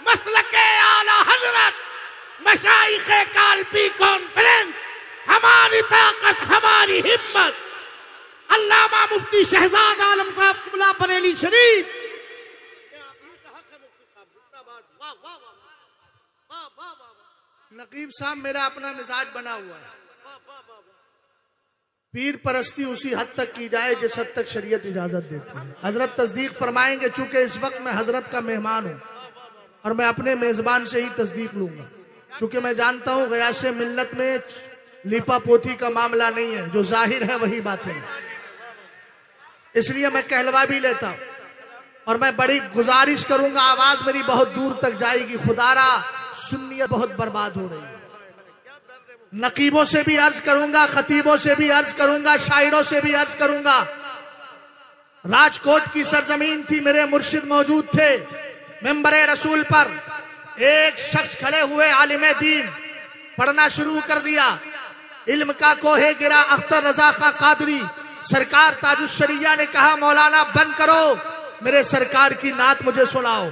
मसलके आला हजरत मशाइखे कालपी कॉन्फ्रेंस, हमारी ताकत हमारी हिम्मत। अल्लामा मुफ्ती शहजाद आलम साहब किबला बरेली शरीफ। नकीब साहब मेरा अपना मिजाज बना हुआ है, पीर परस्ती उसी हद तक की जाए जिस हद तक शरीयत इजाजत देती है। हजरत तस्दीक फरमाएंगे, चूंकि इस वक्त मैं हजरत का मेहमान हूं और मैं अपने मेजबान से ही तस्दीक लूंगा, चूंकि मैं जानता हूं गया से मिल्लत में लिपा पोती का मामला नहीं है, जो जाहिर है वही बातें है, इसलिए मैं कहलवा भी लेता हूं। और मैं बड़ी गुजारिश करूंगा, आवाज मेरी बहुत दूर तक जाएगी, खुदारा सुन्नियत बहुत बर्बाद हो रही है। नकीबों से भी अर्ज करूंगा, खतीबों से भी अर्ज करूंगा, शायरों से भी अर्ज करूंगा। राजकोट की सरजमीन थी, मेरे मुर्शिद मौजूद थे, मिंबरे रसूल पर एक शख्स खड़े हुए, आलिम दीन, पढ़ना शुरू कर दिया। इल्म का कोहे गिरा अख्तर रजा का कादरी, सरकार ताजुश्शरिया ने कहा मौलाना बंद करो, मेरे सरकार की नात मुझे सुनाओ।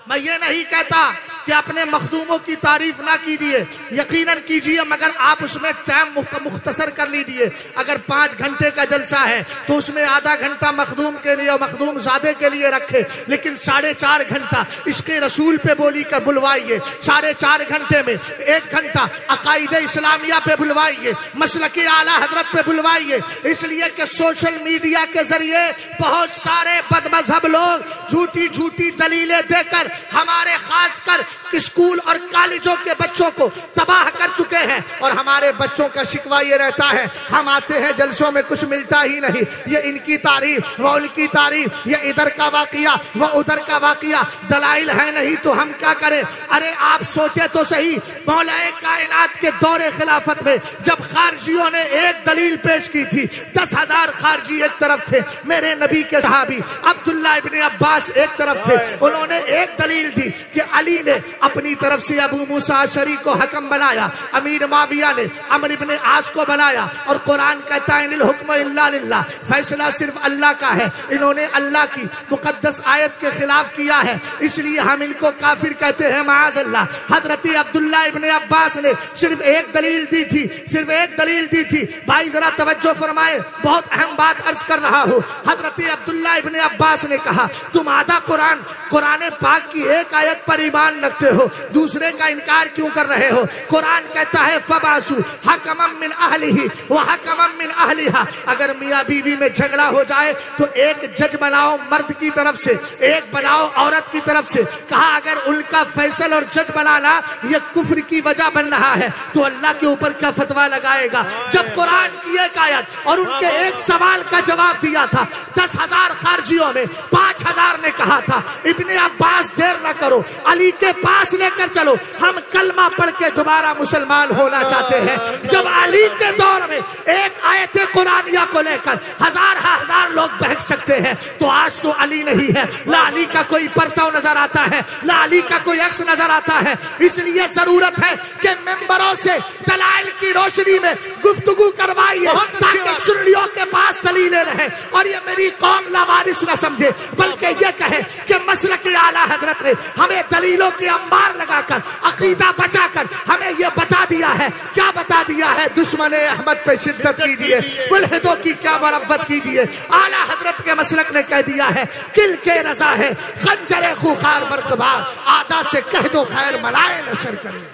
मैं ये नहीं कहता कि अपने मखदूमों की तारीफ ना कीजिए, यकीनन कीजिए, मगर आप उसमें टाइम मुख्तसर कर लीजिए। अगर 5 घंटे का जलसा है तो उसमें आधा घंटा मखदूम के लिए और मखदूम ज़ादे के लिए रखे, लेकिन 4.5 घंटा इसके रसूल पे बोली कर बुलवाइए, 4.5 घंटे में 1 घंटा अकायदे इस्लामिया पे बुलवाइए, मसलके आला हजरत पे बुलवाइए। इसलिए कि सोशल मीडिया के जरिए बहुत सारे बदमजहब लोग झूठी झूठी दलीलें देकर हमारे खासकर स्कूल और कॉलेजों के बच्चों को तबाह कर चुके हैं, और हमारे बच्चों का शिकवा ये रहता है हम आते हैं जलसों में कुछ मिलता ही नहीं, ये इनकी तारीफ वो उनकी तारीफ, ये इधर का वाकया वो उधर का वाकया, दलाइल है नहीं तो हम क्या करें। अरे आप सोचे तो सही, मौलाए कायनात के दौरे खिलाफत में जब खारजियों ने एक दलील पेश की थी, 10,000 खारजी एक तरफ थे, मेरे नबी के सहाबी अब्दुल्ला इब्ने अब्बास एक तरफ थे, उन्होंने एक दलील दी कि अली ने अपनी तरफ से अबू मूसा अशरी को हकम बनाया, अमीर माविया ने अमर इब्ने आस को बनाया, और कुरान कहता है इनिल हुक्म इल्ला लिल्लाह, फैसला सिर्फ अल्लाह का है। इन्होंने अल्लाह की मुकद्दस आयत के खिलाफ किया है, इसलिए हम इनको काफिर कहते हैं माअज़ अल्लाह। हजरत अब्दुल्ला इब्ने अब्बास ने सिर्फ एक दलील दी थी, सिर्फ एक दलील दी थी। भाई जरा तवज्जो फरमाए, बहुत अहम बात अर्ज कर रहा हूँ। हजरत अब्दुल्ला इब्ने अब्बास ने कहा तुम आधा कुरान पाक की एक आयत पर ईमान रखते हो, दूसरे का इनकार क्यों कर रहे हो। कुरान कहता है फबासु हकमम मिन अहलिही व हकमम मिन अहलिहा, अगर मियां बीवी में झगड़ा हो जाए तो एक जज बनाओ मर्द की तरफ से, एक बनाओ औरत की तरफ से। कहा अगर उनका फैसल और जज बनाना यह कुफ्र की वजह बन रहा है तो अल्लाह के ऊपर क्या फतवा लगाएगा। जब कुरान की एक आयत और उनके एक सवाल का जवाब दिया था, 10,000 खारजियों में 5,000 ने कहा था इब्ने अब्बास देर न करो, अली के पास लेकर चलो, हम कलमा पढ़ के दोबारा मुसलमान होना चाहते हैं। जब अली के दौर में एक आयत कुरानिया को लेकर हजार लोग बहक सकते हैं, तो आज तो अली नहीं है, ना अली का कोई परताव नजर आता है, ना अली का कोई अक्स नजर आता है। इसलिए जरूरत है कि मेंबरों से दलाइल की रोशनी में गुफ्तगू करवाइए ताकि सुन्नियों के पास दलीलें रहे, और ये मेरी कौम लावारिस न समझे, बल्कि ये कहे कि मसलक आला हजरत ने हमें दलीलों के अंबार लगाकर अकीदा बचाकर हमें यह बता दिया है। क्या बता दिया है? दुश्मन अहमद पे शिद्दत कीजिए, मुल्हिदों की क्या मरब्बत कीजिए। आला हजरत के मसलक ने कह दिया है किल के रजा है खंजरे खुखार बरकबार, आदा से कह दो खैर मलाए नशर करें।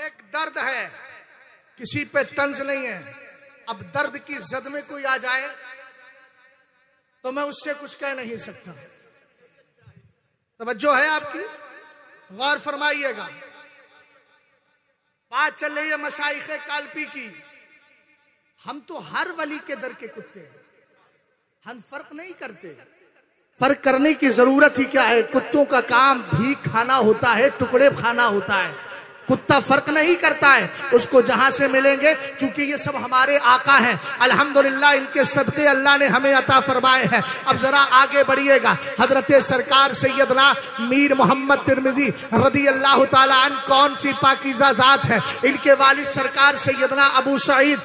एक दर्द है, किसी पे तंज नहीं है। अब दर्द की जद में कोई आ जाए तो मैं उससे कुछ कह नहीं सकता। तवज्जो है आपकी, गौर फरमाइएगा। बात चल रही है मशाइखे कालपी की। हम तो हर वली के दर के कुत्ते हैं, हम फर्क नहीं करते। फर्क करने की जरूरत ही क्या है? कुत्तों का काम भीख खाना होता है, टुकड़े खाना होता है। कुत्ता फर्क नहीं करता है, उसको जहां से मिलेंगे, क्योंकि ये सब हमारे आका हैं। अल्हम्दुलिल्लाह इनके सदके अल्लाह ने हमें अता फरमाए हैं। अब जरा आगे बढ़िएगा। हजरत सरकार सैयदना मीर मोहम्मद तिरमिजी रदी अल्लाह ताला अन्हु कौन सी पाकीज़ा जात है। इनके वालिद सरकार सैयदना अबू सईद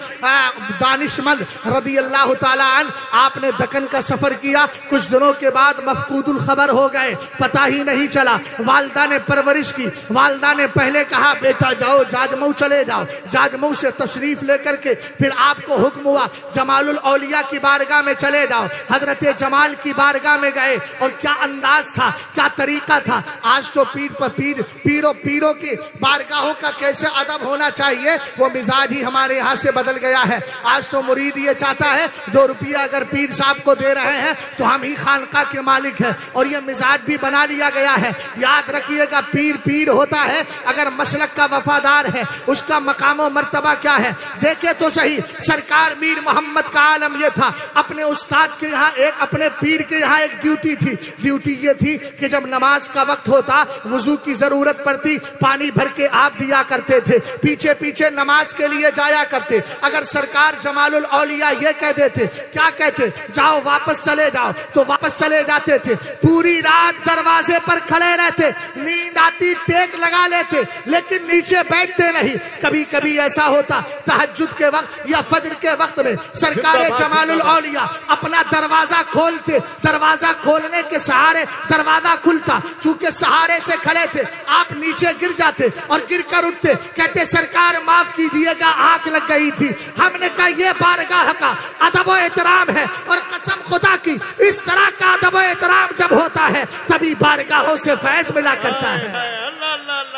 दानिशमंद रदी अल्लाह ताला अन्हु, आपने दक्कन का सफर किया, कुछ दिनों के बाद मफकूदुल खबर हो गए, पता ही नहीं चला। वालदा ने परवरिश की। वालदा ने पहले कहा बेटा जाओ जाजमऊ चले जाओ। जाजमऊ से तशरीफ लेकर के फिर आपको हुक्म हुआ जमालुल औलिया की बारगाह में चले जाओ। हजरत जमाल की बारगाह में गए और क्या अंदाज था, क्या तरीका था। आज तो पीरों की बारगाहों का कैसे अदब होना चाहिए वो मिजाज ही हमारे यहाँ से बदल गया है। आज तो मुरीद ये चाहता है 2 रुपया अगर पीर साहब को दे रहे हैं तो हम ही खानका के मालिक हैं, और ये मिजाज भी बना लिया गया है। याद रखिएगा, पीर होता है अगर मसलक का वफादार है, उसका मकाम और मर्तबा क्या है देखे तो सही। सरकार मीर मोहम्मद का आलम यह था, अपने उस्ताद के यहाँ एक, अपने पीर के यहाँ एक ड्यूटी थी। ड्यूटी ये थी कि जब नमाज का वक्त होता, वुजू की जरूरत पड़ती, पानी भर के आप दिया करते थे, पीछे पीछे नमाज के लिए जाया करते। अगर सरकार जमालुल औलिया ये कह देते, क्या कहते, जाओ वापस चले जाओ, तो वापस चले जाते थे। पूरी रात दरवाजे पर खड़े रहते, नींद आती टेक लगा लेते, लेकिन नीचे बैठते नहीं। कभी कभी ऐसा होता तहज्जुद के वक्त या फजर के वक्त में सरकार जमालुल औलिया अपना दरवाजा खोलते, दरवाजा खोलने के सहारे दरवाजा खुलता, चूंकि सहारे से खड़े थे आप नीचे गिर जाते और गिर कर उठते, कहते सरकार माफ कीजिएगा आंख लग गई थी। हमने कहा यह बारगाह का अदब व एहतराम है, और कसम खुदा की इस तरह का अदब व एहतराम जब होता है तभी बारगाहों से फैज मिला करता है।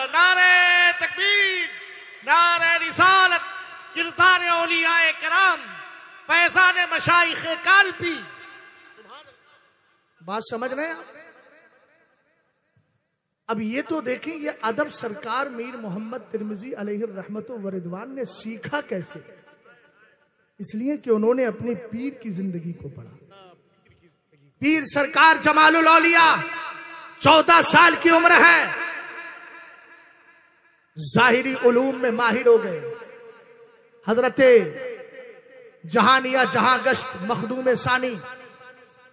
नारे तकबीर, नारे रिसालत, किरदार औलियाए किराम, फैज़ान मशाइखे कालपी। बात समझ रहे हैं आप? अब ये तो देखें, ये अदब सरकार मीर मोहम्मद तिरमिजी अलैहि रहमतुल्लाह व रिदवान ने सीखा कैसे? इसलिए कि उन्होंने अपने पीर की जिंदगी को पढ़ा। पीर सरकार जमालुल औलिया 14 साल की उम्र है, जाहिरी उलूम में माहिर हो गए। हजरते जहानिया जहां गश्त मखदूम सानी,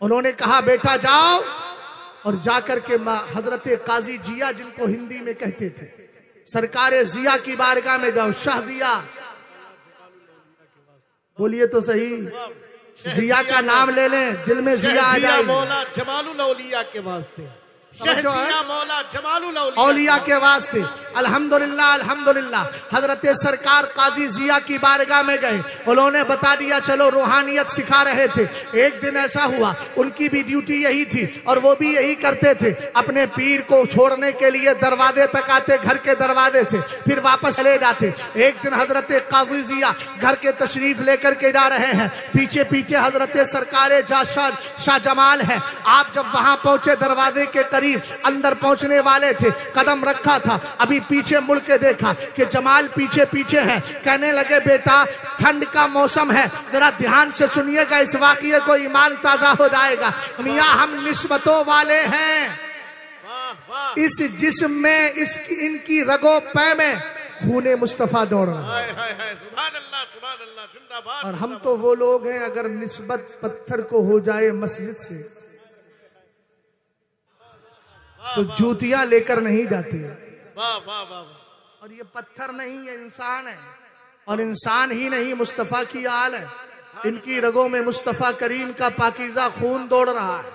उन्होंने कहा बेटा जाओ, और जाकर के हजरते काजी जिया, जिनको हिंदी में कहते थे, सरकार जिया की बारगाह में जाओ। शाह जिया, बोलिए तो सही, जिया का नाम ले लें, दिल में जिया आ जाए। मौला जमालुल औलिया के वास्ते, मौला जमालुल औलिया के वास्ते। अल्हम्दुलिल्लाह अल्हम्दुलिल्लाह। हजरत सरकार काजी जिया की बारगाह में गए, उन्होंने बता दिया चलो रूहानियत सिखा रहे थे। एक दिन ऐसा हुआ, उनकी भी ड्यूटी यही थी और वो भी यही करते थे, अपने पीर को छोड़ने के लिए दरवाजे तक आते, घर के दरवाजे से, फिर वापस चले जाते। एक दिन हजरत काजी जिया घर के तशरीफ लेकर के जा रहे हैं, पीछे पीछे हजरत सरकार शाह जमाल है। आप जब वहां पहुंचे, दरवाजे के अंदर पहुंचने वाले थे, कदम रखा था, अभी पीछे मुड़ के देखा कि जमाल पीछे पीछे है। कहने लगे बेटा ठंड का मौसम है, जरा ध्यान से सुनिएगा, इस वाकये को ईमान ताजा हो जाएगा। मियां हम निस्बतों वाले हैं, इस जिस्म में इनकी रगो पै में खूने मुस्तफा दौड़ रहा है। और हम तो वो लोग हैं, अगर निस्बत पत्थर को हो जाए मस्जिद से तो जूतियां लेकर नहीं जाती है। और ये पत्थर नहीं है, इंसान है, और इंसान ही नहीं मुस्तफा की आल है। इनकी रगों में मुस्तफा करीम का पाकीज़ा खून दौड़ रहा है।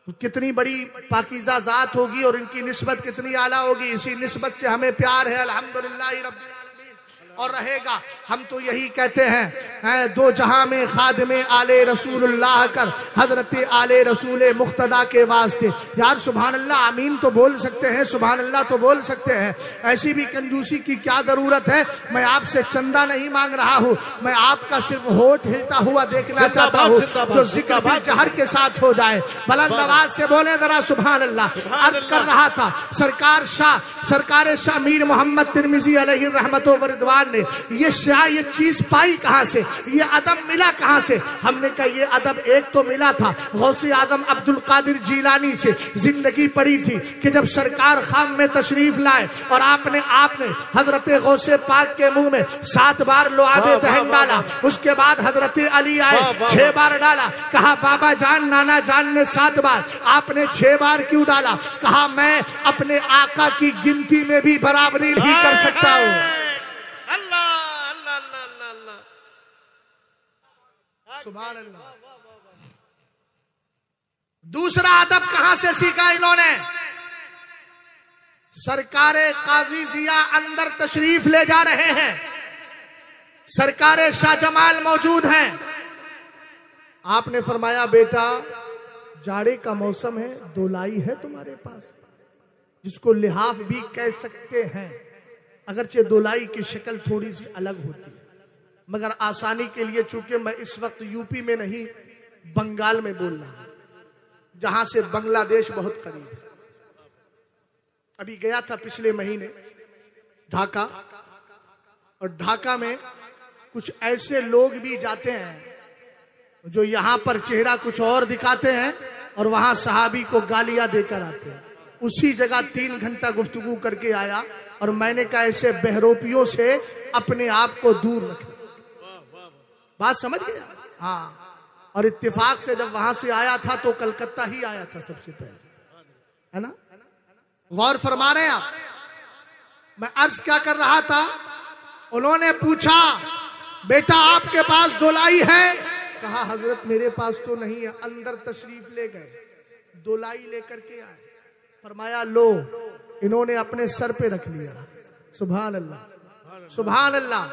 तो कितनी बड़ी पाकीज़ा जात होगी और इनकी निस्बत कितनी आला होगी। इसी निस्बत से हमें प्यार है। अल्हम्दुलिल्लाह रब्बिल आलमीन। और रहेगा। हम तो यही कहते हैं दो जहां में खादिमे आले रसूलुल्लाह कर, हजरत आले रसूल मुख्तदा के वास्ते। यार सुभान अल्लाह, आमीन तो बोल सकते हैं, सुभान अल्लाह तो बोल सकते हैं। ऐसी भी कंजूसी की क्या जरूरत है। मैं आपसे चंदा नहीं मांग रहा हूँ, मैं आपका सिर्फ होठ हिलता हुआ देखना चाहता हूँ जो जिक्र भी जहर के साथ हो जाए। बुलंद आवाज से बोले जरा सुभान अल्लाह। अर्ज कर रहा था सरकार शाह मीर मोहम्मद तिरमिजी अलैहि रहमतो व रिदवान ने ये चीज पाई कहां से, ये अदब मिला कहां से। हमने कहा ये अदब एक तो मिला था गौसे आजम अब्दुल कादिर जीलानी से। जिंदगी पड़ी थी कि जब सरकार खाम में तशरीफ लाए और आपने हजरत गौसे पाक के मुंह में 7 बार लुआबे दहन डाला। उसके बाद हजरत अली आए, 6 बार डाला। कहा बाबा जान नाना जान ने 7 बार, आपने 6 बार क्यों डाला। कहा मैं अपने आका की गिनती में भी बराबरी नहीं कर सकता हूं। अल्लाह अल्लाह अल्लाह अल्लाह, सुभान अल्लाह। दूसरा अदब कहां से सीखा इन्होंने। सरकारे काजी जिया अंदर तशरीफ ले जा रहे हैं, सरकारे शाहजमाल मौजूद हैं। आपने फरमाया बेटा जाड़े का मौसम है, दोलाई है तुम्हारे पास, जिसको लिहाफ भी कह सकते हैं। अगरचे दोलाई की शक्ल थोड़ी सी अलग होती है, मगर आसानी के लिए चूंकि मैं इस वक्त यूपी में नहीं बंगाल में बोल रहा हूं, जहां से बांग्लादेश बहुत करीब है। अभी गया था पिछले महीने ढाका, और ढाका में कुछ ऐसे लोग भी जाते हैं जो यहां पर चेहरा कुछ और दिखाते हैं और वहां सहाबी को गालियां देकर आते हैं। उसी जगह 3 घंटा गुफ्तगू करके आया और मैंने कहा ऐसे बहरोपियों से अपने आप को दूर रखें। बात समझ गया। हाँ, और इत्तेफाक से जब वहां से आया था तो कलकत्ता ही आया था सबसे पहले, है ना। गौर फरमा रहे हैं आप। मैं अर्ज क्या कर रहा था, उन्होंने पूछा बेटा आपके पास दोलाई है। कहा हजरत मेरे पास तो नहीं है। अंदर तशरीफ ले गए, दोलाई लेकर के आए। फरमाया लो, इन्होंने अपने सर पे रख लिया। सुभान अल्लाह सुभान अल्लाह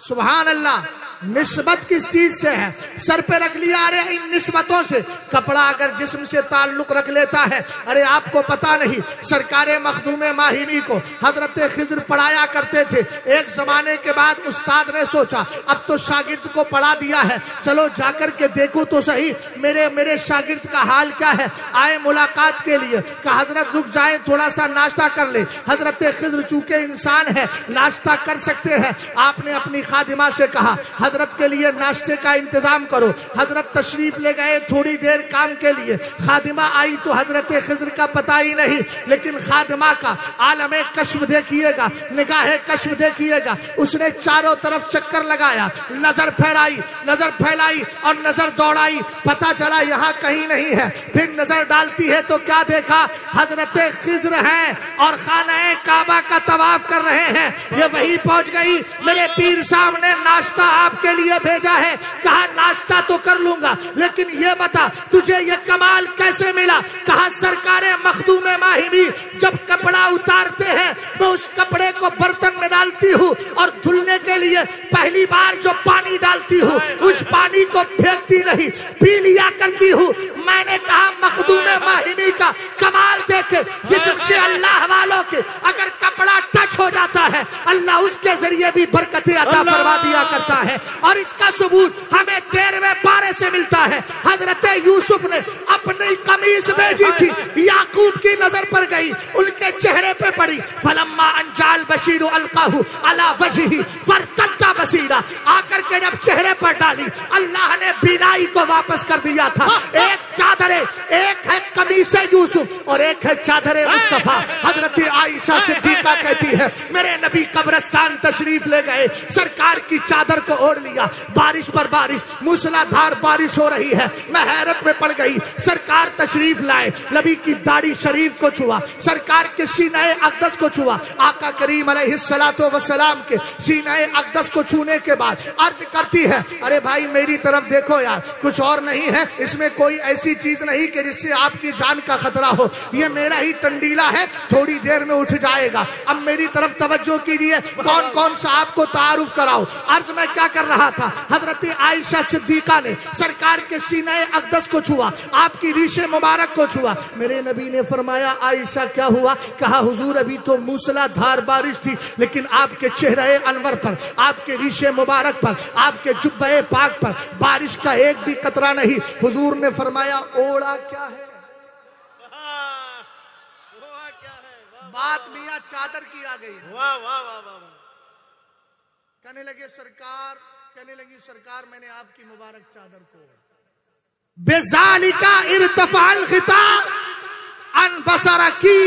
सुभान अल्लाह। निस्बत किस चीज से है, सर पे रख लिया। अरे इन निस्बतों से कपड़ा अगर जिस्म से ताल्लुक रख लेता है, अरे आपको पता नहीं सरकारे मखदूमे माहिमी को हजरत खिज्र पढ़ाया करते थे। एक जमाने के बाद उस्ताद ने सोचा अब तो शागिर्द को पढ़ा दिया है, चलो जाकर के देखो तो सही मेरे शागिर्द का हाल क्या है। आए मुलाकात के लिए, कहा हजरत रुक जाए थोड़ा सा नाश्ता कर ले। हजरत खिज्र चूंकि इंसान है नाश्ता कर सकते हैं। आपने अपनी खादिमा से कहा हजरत के लिए नाश्ते का इंतजाम करो। हजरत तशरीफ ले गए थोड़ी देर काम के लिए। खादिमा आई तो हजरत खिज्र का पता ही नहीं, लेकिन खादिमा का आलमे कश्फ देखिएगा, निगाहे कश्फ देखिएगा। उसने चारों तरफ चक्कर लगाया, नजर फैलाई और नजर दौड़ाई, पता चला यहाँ कहीं नहीं है। फिर नजर डालती है तो क्या देखा, हजरत खिज्र हैं और खाना काबा का तवाफ कर रहे हैं। ये वही पहुंच गई, मेरे पीर साहब ने नाश्ता आपके लिए भेजा है। कहा नाश्ता तो कर लूंगा, लेकिन ये बता तुझे ये कमाल कैसे मिला। कहा सरकारे मखदूमे माहिमी जब कपड़ा उतारते हैं मैं उस कपड़े को बर्तन में डालती हूँ और धुलने के लिए पहली बार जो पानी डालती हूँ उस पानी को फेंकती नहीं, पी लिया करती हूँ। मैंने कहा मखदूमे माहिमी का कमाल देखे, जिससे अल्लाह वालों के अगर कपड़ा टच हो जाता है अल्लाह उसके जरिए भी बरकतें अता फरमा दिया करता है। और इसका सबूत हमें 13वें पारे से मिलता है। हजरत यूसुफ ने अपनी कमीज भेजी थी, याकूब की नजर पर गई, उनके चेहरे पे पड़ी। फलम्मा अंजाल बशीरु अलकाहु अला वजही फरतद्दा बसीरा, आकर के जब चेहरे पर डाली अल्लाह ने बीनाई को वापस कर दिया था। एक चादरे, एक है कमीज यूसुफ और एक है चादरे मुस्तफा। हजरत आयशा सिद्दीका कहती है मेरे नबी कब्रिस्तान तशरीफ ले गए, सरकार की चादर को ओढ़ लिया। बारिश पर बारिश, मूसलाधार बारिश हो रही है। मैं हैरत में पड़ गई। सरकार तशरीफ लाए, नबी की दाढ़ी शरीफ को छुआ, सरकार के सीने अक़दस को छुआ। आका करीम इब्राहिम अलैहिस्सलातो वस्सलाम के सीने अक़दस को छूने के बाद अर्ज करती है, अरे भाई मेरी तरफ देखो यार, कुछ और नहीं है, इसमें कोई ऐसी चीज नहीं कि जिससे आपकी जान का खतरा हो, ये मेरा ही टंडीला है, थोड़ी देर में उठ जाएगा। अब मेरी तरफ तवज्जो कीजिए, कौन कौन सा आपको तारुफ कराओ। अर्ज में क्या कर रहा था, हजरत आयशा सिद्दीका ने सरकार के सीने अक़दस को छुआ, आपकी रीशे मुबारक को छुआ। मेरे नबी ने फरमाया, आयशा क्या हुआ? कहा हुजूर अभी तो मूसलाधार बारिश थी, लेकिन आपके चेहरे अनवर पर, आपके रीशे मुबारक पर, आपके जुब्बे पाक पर बारिश का एक भी कतरा नहीं। हुजूर ने फरमाया, ओढ़ा क्या है? बात मियां चादर की आ गई। वाह वाह वाह वाह। कहने लगी सरकार मैंने आपकी मुबारक चादर को बेजालिका इर्तफाल खिताब अन बसरकी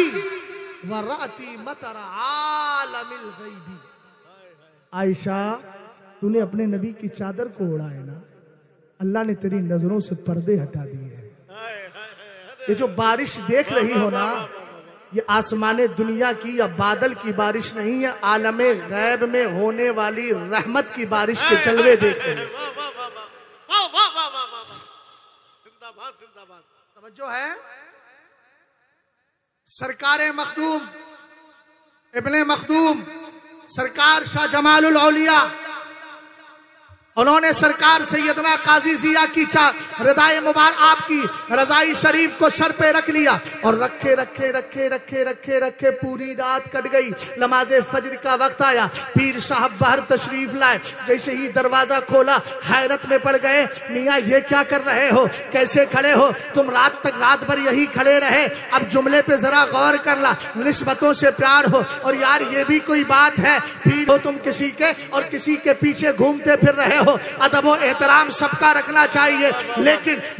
वराती मतरा आलमिल गैबी। आयशा, तूने अपने नबी की चादर को ओढ़ा है ना, अल्लाह ने तेरी नजरों से पर्दे हटा दिए हैं। ये जो बारिश देख रही हो ना, ये आसमाने दुनिया की या बादल की बारिश नहीं है, आलमे गैब में होने वाली रहमत की बारिश के जलवे देख रहे हैं। जो है सरकारे मखदूम इब्ने मखदूम सरकार शाह जमालुल औलिया, उन्होंने सरकार सैयदना काजी जिया की रदाए मुबारक आपकी रजाई शरीफ को सर पे रख लिया और रखे रखे रखे रखे रखे रखे पूरी रात कट गई। नमाजे फजर का वक्त आया, पीर साहब बाहर तशरीफ लाए, जैसे ही दरवाजा खोला हैरत में पड़ गए, मियाँ ये क्या कर रहे हो, कैसे खड़े हो तुम? रात भर यही खड़े रहे, अब जुमले पे जरा गौर करना, निस्बतों से प्यार हो। और यार ये भी कोई बात है, पीर हो तुम किसी के और किसी के पीछे घूमते फिर रहे हो, अदब व एहतराम सबका रखना चाहिए,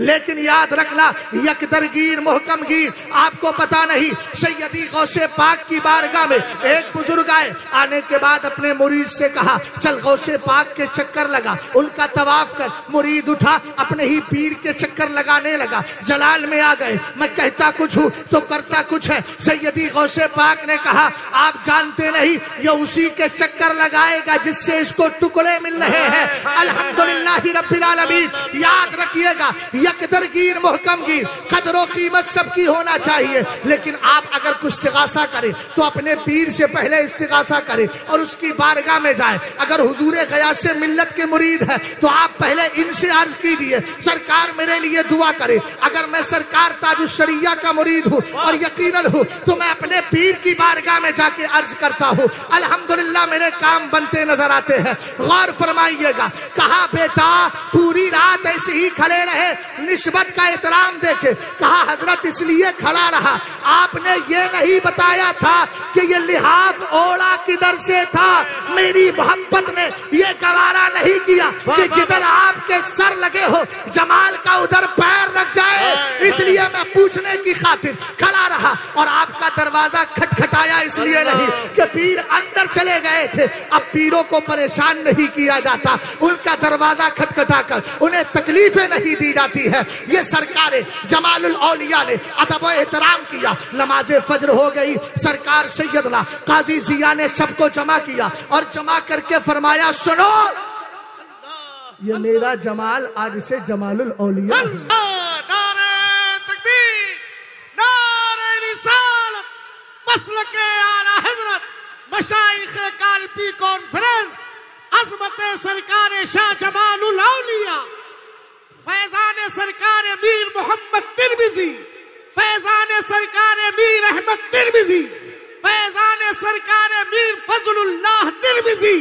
लेकिन याद रखना, यकदरगीर मोहकमगीर, आपको पता नहीं सैयदी गौसे पाक की बारगाह में एक बुजुर्ग आए, आने के बाद अपने मुरीद से कहा, चल गौसे पाक के चक्कर लगा, उनका तवाफ कर। मुरीद उठा, अपने ही पीर के चक्कर लगाने लगा, जलाल में आ गए, मैं कहता कुछ हूँ तो करता कुछ है। सैयदी गौसे पाक ने कहा, आप जानते नहीं ये उसी के चक्कर लगाएगा जिससे इसको टुकड़े मिल रहे हैं। अल्हम्दुलिल्लाहि रब्बिल आलमीन। याद रखिएगा, यकदरगीर मोहकमगीर, कदर कीमत सबकी होना चाहिए, लेकिन आप अगर कुछ इस्तिगासा करें तो अपने पीर से पहले इस्तिगासा करें और उसकी बारगाह में जाए। अगर हुजूरे गयास से मिल्लत के मुरीद है तो आप पहले इनसे अर्ज कीजिए, सरकार मेरे लिए दुआ करे। अगर मैं सरकार ताजुश शरिया का मुरीद हूँ और यकीनन हूँ तो मैं अपने पीर की बारगाह में जाके अर्ज करता हूँ, अल्हम्दुलिल्लाह मेरे काम बनते नजर आते हैं। गौर फरमाइएगा, कहा बेटा पूरी रात ऐसे ही खड़े रहे, निस्बत का एहतराम देखे। कहा हजरत इसलिए खड़ा रहा, आपने ये नहीं बताया था कि ये लिहाफ ओढ़ा किधर से था। मेरी मोहब्बत ने ये गवारा नहीं किया कि जिधर आपके सर लगे हो जमाल का उधर पैर रख जाए, इसलिए मैं पूछने की खातिर खड़ा रहा। और आपका दरवाजा खटखटाया इसलिए नहीं कि पीर अंदर चले गए थे। अब पीरों को परेशान नहीं किया जाता, उनका दरवाजा खटखटाकर उन्हें तकलीफें नहीं दी जाती है। ये सरकारे जमालुल औलिया ने अदब व एहतराम किया। नमाजे फजर हो गई, सरकार सैयदना काजी जिया ने सबको जमा किया और जमा करके फरमाया, सुनो ये मेरा जमाल आज से जमालुल औलिया है। मशाइख़े काल्पी कॉन्फ्रेंस, अज़मत सरकार शाह जमालुल औलिया, फैजान सरकार मीर मोहम्मद तिरमिज़ी, फैजान सरकार मीर अहमद तिरमिज़ी, फैजान सरकार मीर फजलुल्लाह तिरमिज़ी,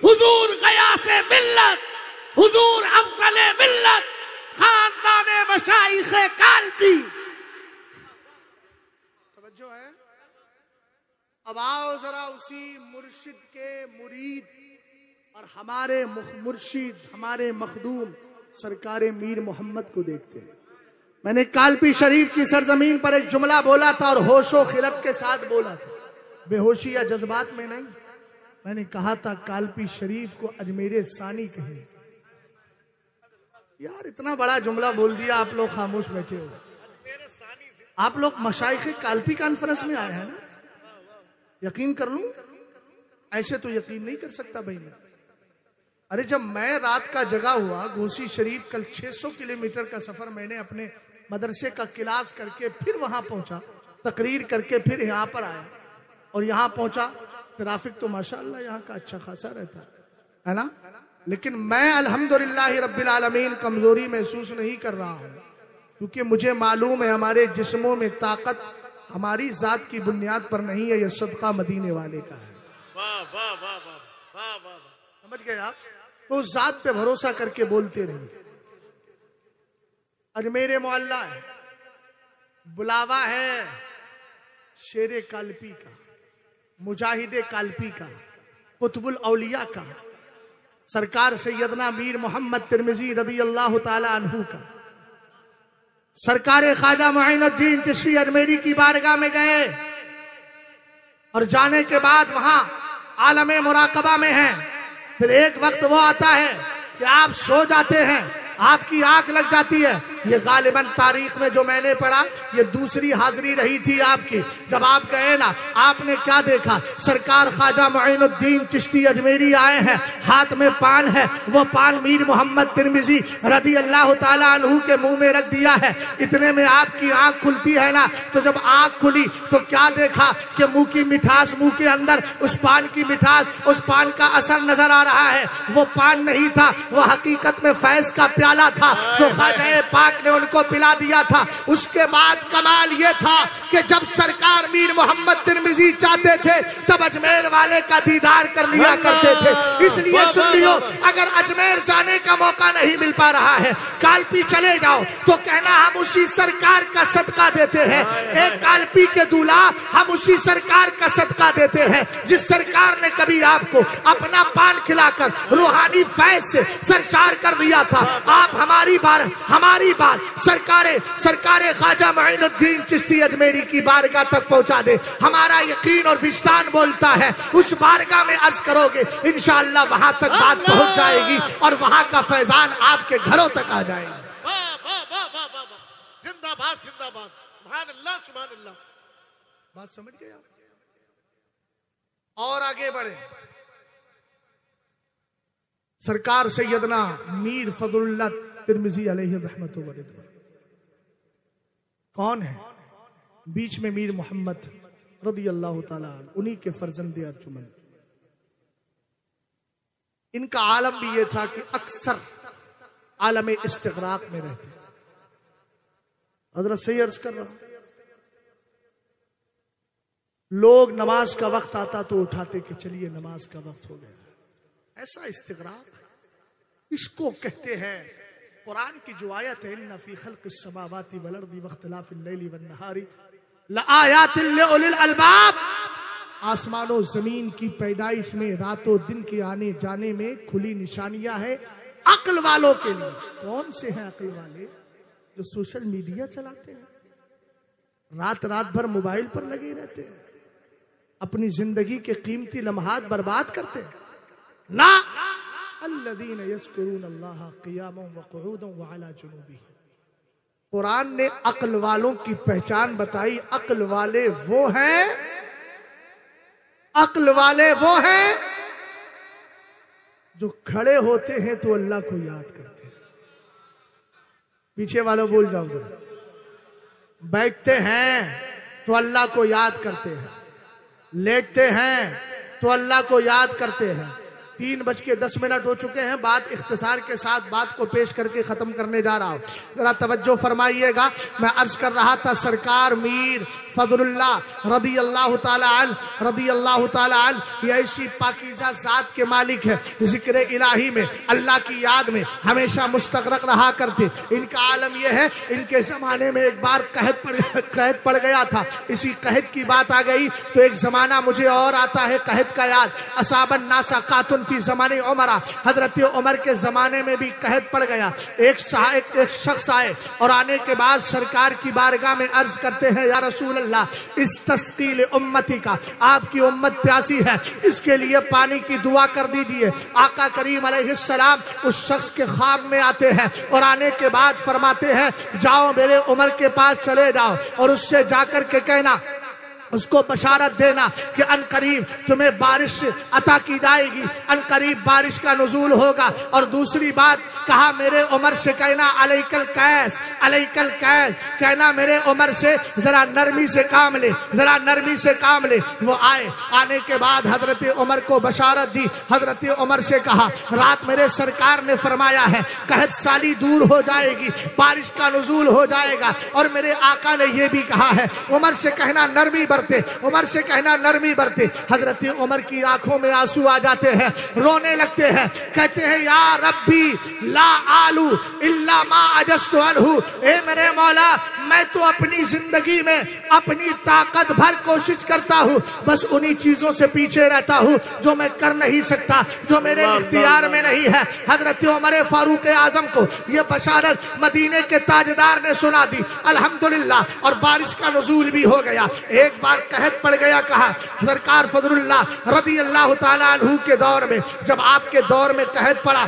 हुजूर गयासे मिल्लत, हुजूर अफ़ज़ले मिल्लत, खानदाने मशाइख़े काल्पी। तवज्जो है। अब आओ जरा उसी मुर्शिद के मुरीद और हमारे मुर्शिद, हमारे मखदूम सरकारे मीर मोहम्मद को देखते हैं। मैंने काल्पी शरीफ की सरजमीन पर एक जुमला बोला था और होशो खिलत के साथ बोला था, बेहोशी या जज्बात में नहीं। मैंने कहा था काल्पी शरीफ को अजमेरे सानी कहे। यार इतना बड़ा जुमला बोल दिया, आप लोग खामोश बैठे हो। आप लोग मशाइख़े काल्पी कॉन्फ्रेंस में आए हैं ना, यकीन कर लूं ऐसे तो यकीन नहीं कर सकता भाई मैं। अरे जब मैं रात का जगा हुआ, घोसी शरीफ कल 600 किलोमीटर का सफर मैंने अपने मदरसे का क्लास करके फिर वहां पहुंचा, तकरीर करके फिर यहाँ पर आया और यहाँ पहुंचा। ट्रैफिक तो माशाअल्लाह यहाँ का अच्छा खासा रहता है ना, लेकिन मैं अल्हम्दुलिल्लाह रब्बिल आलमीन कमजोरी महसूस नहीं कर रहा हूँ, क्योंकि मुझे मालूम है हमारे जिस्मों में ताकत हमारी जात की बुनियाद पर नहीं है, यह सदका मदीने वाले का है। वाह वाह वाह वाह वाह वाह, समझ गए आप? तो उस जात पे भरोसा करके बोलते रहिए। अजमेर मोहल्ला है, बुलावा है शेरे कालपी का, मुजाहिदे कालपी का, कुतुबुल औलिया का, सरकार सैयदना मीर मोहम्मद तिरमिजी रदी अल्लाह ताला अन्हु का। सरकार ख्वाजा मुईनुद्दीन चिश्ती अजमेरी की बारगाह में गए और जाने के बाद वहां आलमे मुराकबा में हैं। फिर एक वक्त वो आता है कि आप सो जाते हैं, आपकी आंख लग जाती है। ये गालिबन तारीख में जो मैंने पढ़ा, ये दूसरी हाजिरी रही थी आपकी। जब आप गए ना, आपने क्या देखा? सरकार ख्वाजा मुईनुद्दीन चिश्ती अजमेरी आए हैं, हाथ में पान है, वो पान मीर मोहम्मद तिरमिजी रदी अल्लाह ताला अन्हु के मुंह में रख दिया है। इतने में आपकी आंख खुलती है ना, तो जब आंख खुली तो क्या देखा कि मुंह की मिठास, मुंह के अंदर उस पान की मिठास, उस पान का असर नजर आ रहा है। वो पान नहीं था, वो हकीकत में फैज का प्याला था जो ख्वाजा पाक ने उनको पिला दिया था। उसके बाद कमाल ये था कि जब सरकार मीर मोहम्मद तिरमिजी चाहते थे तब अजमेर वाले का दीदार कर लिया करते थे। इसलिए सुन लियो, अगर अजमेर जाने का मौका नहीं मिल पा रहा है, कालपी चले जाओ तो कहना हम उसी सरकार का सदका देते हैं। एक कालपी के दूल्हा हम उसी सरकार का सदका देते हैं जिस सरकार ने कभी आपको अपना पान खिलाकर रूहानी फैज से सरशार कर दिया था। आप हमारी बार सरकारे ख्वाजा मुईनुद्दीन चिश्ती अजमेरी की बारगाह तक पहुंचा दे। हमारा यकीन और विश्वास बोलता है उस बारगाह में अर्ज करोगे, इंशाअल्लाह वहां तक बात पहुंच जाएगी और वहां का फैजान आपके घरों तक आ जाएगा। जिंदाबाद जिंदाबाद, सुभान अल्लाह सुभान अल्लाह। बात समझ गए आप? और आगे बढ़े। सरकार सैयदना मीर फजलुल्लाह तिरमिजी अलैहि रहमतु व रिदवान कौन है? बीच में मीर मोहम्मद रदी अल्लाह ताला, उन्हीं के फर्जंद अर्जुमन। इनका आलम भी यह था कि अक्सर आलम इस्तिगराक में रहते। हजरत सही अर्ज कर रहा, लोग नमाज का वक्त आता तो उठाते कि चलिए नमाज का वक्त हो गया। ऐसा इस्तिगराक, इसको कहते हैं कुरान की जो आयत है, इन्ना फी खल्क़िस समावाति वल अर्दि वख्तिलाफिल लैली वन नहारी लआयातिल लिउलिल अलबाब। आसमानों जमीन की पैदाइश में, रातों दिन के आने जाने में खुली निशानियां है अक्ल वालों के लिए। कौन से हैं अक्ल वाले? जो सोशल मीडिया चलाते हैं, रात रात भर मोबाइल पर लगे रहते हैं, अपनी जिंदगी के कीमती लम्हात बर्बाद करते हैं ना। अल्लज़ीन यज़कुरून अल्लाह क़ियामन व क़ुऊदन व अला जुनूबिहिम। कुरान ने अक्ल वालों की पहचान बताई। अक्ल वाले वो हैं, अक्ल वाले वो हैं जो खड़े होते हैं तो अल्लाह को याद करते हैं। पीछे वालों बोल जाओ जरा। बैठते हैं तो अल्लाह को याद करते हैं, लेटते हैं तो अल्लाह को याद करते हैं। 3:10 हो चुके हैं। बात इख्तिसार के साथ बात को पेश करके खत्म करने जा रहा हूं, जरा तवज्जो फरमाइएगा। मैं अर्ज कर रहा था सरकार मीर फजलुल्लाह रदी अल्लाह ताला अन्हु ये ऐसी पाकीज़ा जात के मालिक है, जिक्र इलाही में, अल्लाह की याद में हमेशा मुस्तगरक रहा करते। इनका आलम यह है, इनके जमाने में एक बार कहत पड़ गया था। इसी कहत की बात आ गई तो एक जमाना मुझे और आता है कहत का याद। असाबन नासा कातुन फी ज़माने उमरा, हजरत उमर के जमाने में भी कहत पड़ गया। एक शख्स आए और आने के बाद सरकार की बारगाह में अर्ज करते हैं, या रसूल अल्लाह, इस तस्कील उम्मती का, आपकी उम्मत प्यासी है, इसके लिए पानी की दुआ कर दीजिए। आका करीम अलैहिस्सलाम उस शख्स के ख्वाब में आते हैं और आने के बाद फरमाते हैं, जाओ मेरे उमर के पास चले जाओ और उससे जाकर के कहना, उसको बशारत देना कि अनकरीब तुम्हें बारिश अता की जाएगी, अनकरीब बारिश का नुज़ूल होगा। और दूसरी बात कहा मेरे उमर से कहना अलैकल कैस, अलैकल कैस, कहना मेरे उमर से जरा नरमी से काम ले, जरा नरमी से काम ले। वो आए, आने के बाद हजरत उमर को बशारत दी। हजरत उमर से कहा रात मेरे सरकार ने फरमाया है कहत साली दूर हो जाएगी, बारिश का नुज़ूल हो जाएगा। और मेरे आका ने यह भी कहा है उमर से कहना नरमी बरते, उमर से कहना नरमी बरते। हजरत उमर की आंखों में आंसू आ जाते हैं, रोने लगते हैं, कहते हैं या रब्बी ला आलू इल्ला मा अजस्तु अनहु, ए मेरे मौला मैं तो अपनी जिंदगी में अपनी ताकत भर कोशिश करता हूँ, बस उन्हीं चीजों से पीछे रहता हूँ जो मैं कर नहीं सकता, जो मेरे इख्तियार में नहीं है। हजरत उमर फारूक आजम को यह बशारत मदीने के ताजदार ने सुना दी अल्हम्दुलिल्लाह, और बारिश का नुज़ूल भी हो गया। एक बार कहत पड़ गया, कहा सरकार फजलुल्लाह रदी अल्लाह ताला अन्हु के दौर में, जब आपके दौर में कहत पड़ा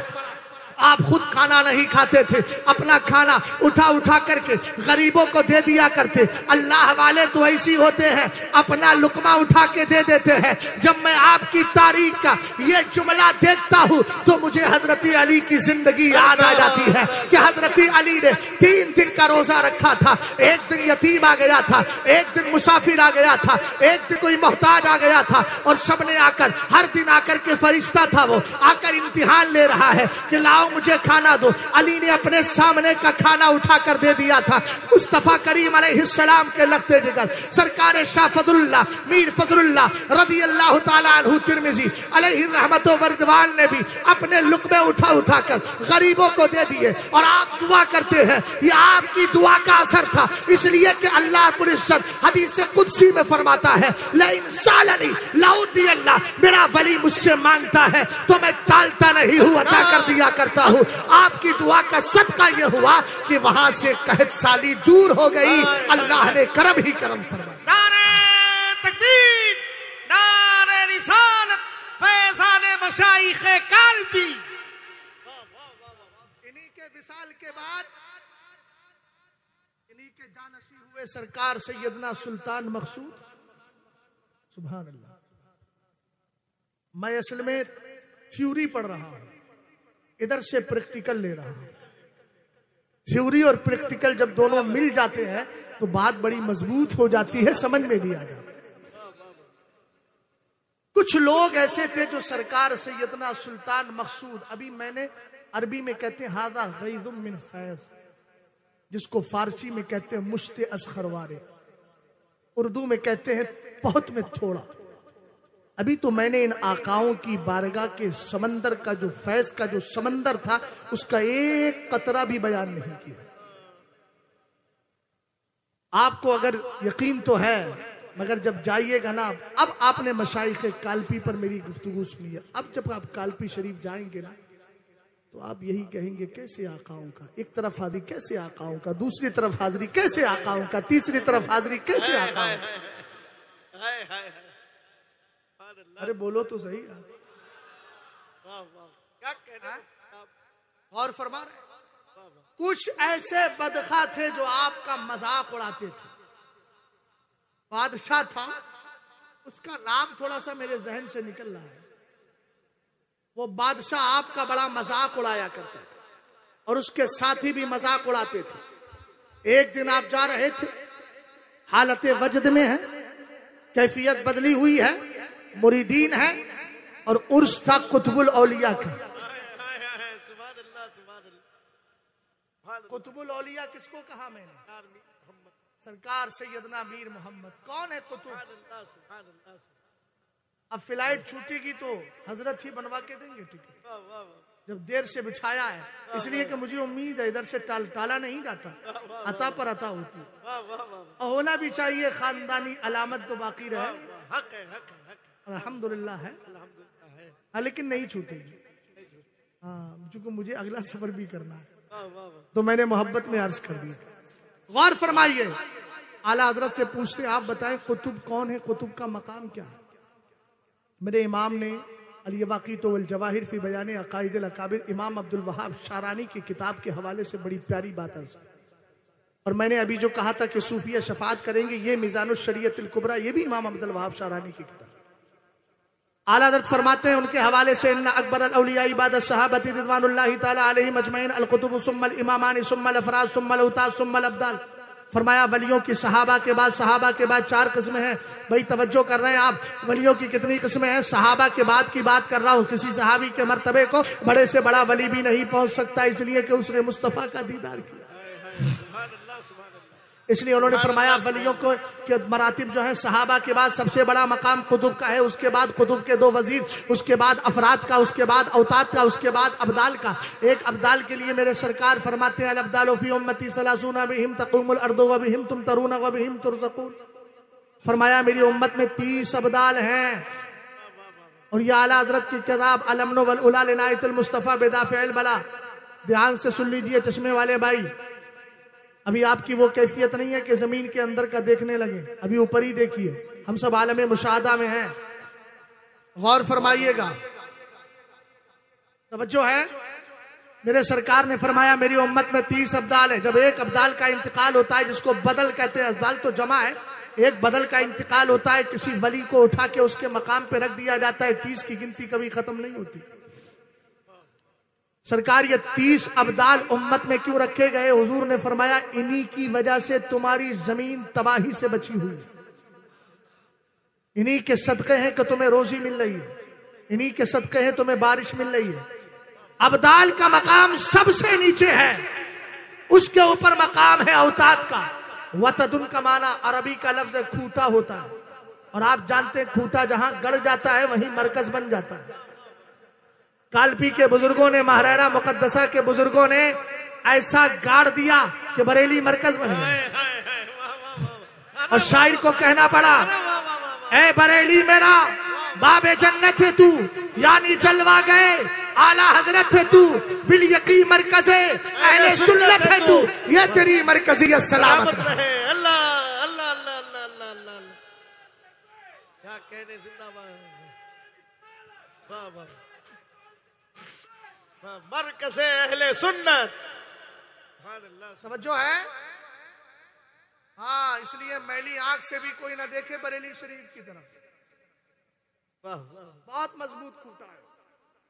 आप खुद खाना नहीं खाते थे, अपना खाना उठा उठा करके गरीबों को दे दिया करते। अल्लाह वाले तो ऐसी होते हैं अपना लुकमा उठा के दे देते हैं। जब मैं आपकी तारीख का ये जुमला देखता हूँ तो मुझे हजरत अली की जिंदगी याद आ जाती है कि हजरत अली ने 3 दिन का रोजा रखा था। एक दिन यतीम आ गया था, एक दिन मुसाफिर आ गया था, एक दिन कोई मोहताज आ गया था, और सबने आकर हर दिन आकर के फरिश्ता था वो आकर इम्तिहान ले रहा है कि लाओ मुझे खाना दो। अली ने अपने सामने का खाना उठाकर दे दिया था। मुस्तफा करीम अलैहिस्सलाम के लगते जिगर सरकार शाह फजलुल्लाह मीर फजलुल्लाह रदी अल्लाह ताला अन्हु तिरमिजी अलैहि रहमत व रिदवान ने भी अपने लुक़मे उठा उठाकर गरीबों को दे दिए। और आप दुआ करते हैं, ये आपकी दुआ का असर था, इसलिए कि अल्लाह रब्बुल इज्जत हदीस कुदसी में फरमाता है लइन सालनी लाउती अल्लाह, मेरा वली मुझसे मांगता है तो मैं टालता नहीं हूँ, अता कर दिया करता हूँ। आपकी दुआ का सदका यह हुआ कि वहां से कहत साली दूर हो गई, अल्लाह ने करम ही करम फरमाया। नारे तकबीर, नारे रिसालत, फैज़ाने मशाइख़े काल्बी। इन्हीं के विसाल के बाद इन्हीं के जानशी हुए सरकार सैयदना सुल्तान मकसूद। सुभान अल्लाह। मैं असल में थ्योरी पढ़ रहा हूं, इधर से प्रैक्टिकल ले रहा हूं। थ्योरी और प्रैक्टिकल जब दोनों मिल जाते हैं तो बात बड़ी मजबूत हो जाती है, समझ में भी आ जाती है। कुछ लोग ऐसे थे जो सरकार सैयदना सुल्तान मकसूद, अभी मैंने अरबी में कहते हैं हादा गैज़ुम मिन फैज़, जिसको फारसी में कहते हैं मुश्ते असखरवारे, उर्दू में कहते हैं बहुत में थोड़ा। अभी तो मैंने इन आकाओं की बारगाह के समंदर का जो फैज का जो समंदर था उसका एक कतरा भी बयान नहीं किया। आपको अगर यकीन तो है, मगर जब जाइएगा ना, अब आपने मशाइख़ कालपी पर मेरी गुफ्तगू सुनी है, अब जब आप कालपी शरीफ जाएंगे ना तो आप यही कहेंगे कैसे आकाओं का, एक तरफ हाजिरी कैसे आकाओं का, दूसरी तरफ हाजिरी कैसे आकाओं का, तीसरी तरफ हाजिरी कैसे आकाओं का। अरे बोलो तो सही। क्या कह रहे हैं? और फरमा रहे कुछ ऐसे बदखा थे जो आपका मजाक उड़ाते थे। बादशाह था, उसका नाम थोड़ा सा मेरे जहन से निकल रहा है। वो बादशाह आपका बड़ा मजाक उड़ाया करता था और उसके साथी भी मजाक उड़ाते थे। एक दिन आप जा रहे थे, हालत वजद में है, कैफियत बदली हुई है, मुरीदीन है और उर्स था कुतुबुल औलिया का। कुतुबुल औलिया किसको कहा मैंने? सरकार सैयदना मीर मोहम्मद। कौन है कुतुब? अब फ्लाइट छूटेगी तो हजरत ही बनवा के देंगे टिकट, जब देर से बिछाया है, इसलिए कि मुझे उम्मीद है इधर से टाला नहीं जाता, अता पर अता होती है। होना भी चाहिए, खानदानी अलामत तो बाकी रहे, अल्हम्दुलिल्लाह है, लेकिन नहीं छूटेगी। हाँ, चूंकि मुझे अगला सफर भी करना है तो मैंने मोहब्बत में अर्ज कर दिया। गौर फरमाइए, आला हजरत से पूछते हैं आप बताएं कुतुब कौन है, कुतुब का मकाम क्या है? मेरे इमाम ने अल-यवाक़ीत वल जवाहिर फी बयान अक़ाइद अल-अकाबिर इमाम अब्दुल वहाब शारानी की किताब के हवाले से बड़ी प्यारी बात अर्ज की। और मैंने अभी जो कहा था कि सूफिया शफात करेंगे, ये मिजानुश शरीयतुल कुबरा, ये भी इमाम अब्दुल वहाब शारानी की किताब। आला हज़रत फरमाते हैं उनके हवाले से, इन्ना अकबर अल औलिया इबाद सहाबती रिज़वानुल्लाहि ताला अलैहिम अजमईन अल कुतुब सुम्मल इमामान सुम्मल अफराद सुम्मल उताज सुम्मल अब्दाल। फरमाया वलियों की सहाबा के बाद 4 किस्में हैं। भाई तवज्जो कर रहे हैं आप, वलियों की कितनी किस्में हैं? सहाबा के बाद की बात कर रहा हूँ। किसी सहाबी के मर्तबे को बड़े से बड़ा वली भी नहीं पहुंच सकता, इसलिए कि उसने मुस्तफा का दीदार किया। इसलिए उन्होंने फरमाया वलियों को के मरातिब जो है, सहाबा के बाद सबसे बड़ा मकाम कुतुब का है, उसके बाद कुतुब के 2 वजीर, उसके बाद अफराद का, उसके बाद औताद का, उसके बाद अब्दाल का। एक अब्दाल के लिए मेरे सरकार फरमाते हैं, अल अब्दालु फी उम्मती सलासूना बिहिम तक़ूमुल अर्दु व बिहिम तुमतरून व बिहिम तुरज़क़ून। फरमाया मेरी उम्मत में 30 अब्दाल हैं। और ये आला हज़रत की किताब अलमनु वल उला लिनायतुल मुस्तफा बिदाफ़िल बला, ध्यान से सुन लीजिए चश्मे वाले भाई। अभी आपकी वो कैफियत नहीं है कि जमीन के अंदर का देखने लगे, अभी ऊपर ही देखिए। हम सब आलमे मुशाहदा में हैं, गौर फरमाइएगा, तवज्जो है। मेरे सरकार ने फरमाया मेरी उम्मत में 30 अब्दाल है। जब एक अब्दाल का इंतकाल होता है, जिसको बदल कहते हैं, अब्दाल तो जमा है, एक बदल का इंतकाल होता है, किसी वली को उठा के उसके मकाम पे रख दिया जाता है। 30 की गिनती कभी खत्म नहीं होती। सरकार ये 30 अब्दाल उम्मत में क्यों रखे गए? हुजूर ने फरमाया इन्हीं की वजह से तुम्हारी जमीन तबाही से बची हुई, इन्हीं के सदके हैं कि तुम्हें रोजी मिल रही है, इन्हीं के सदके हैं तुम्हें बारिश मिल रही है। अब्दाल का मकाम सबसे नीचे है, उसके ऊपर मकाम है औताद का। वतदुन का माना अरबी का लफ्ज खूंटा होता है, और आप जानते हैं खूंटा जहां गड़ जाता है वहीं मरकज बन जाता है। कालपी के बुजुर्गों ने, महरारा मुकद्दसा के बुजुर्गों ने ऐसा गाड़ दिया कि बरेली मरकज बन गया। और शायर को कहना पड़ा, ए बरेली मेरा बाबे जन्नत है तू, यानी जलवा गए आला हजरत है तू, बिल यकी मरकज़े अहले सुन्नत है तू, ये तेरी मरकजियत सलामत रहे। अल्लाह अल्लाह अल्लाह अल्लाह अल्लाह, क्या कहने, जिंदाबाद, वाह वाह, मरकज़े अहले सुन्नत। समझो है? हाँ, इसलिए मैली आंख से भी कोई ना देखे बरेली शरीफ की तरफ। बहुत मजबूत खूंटा है,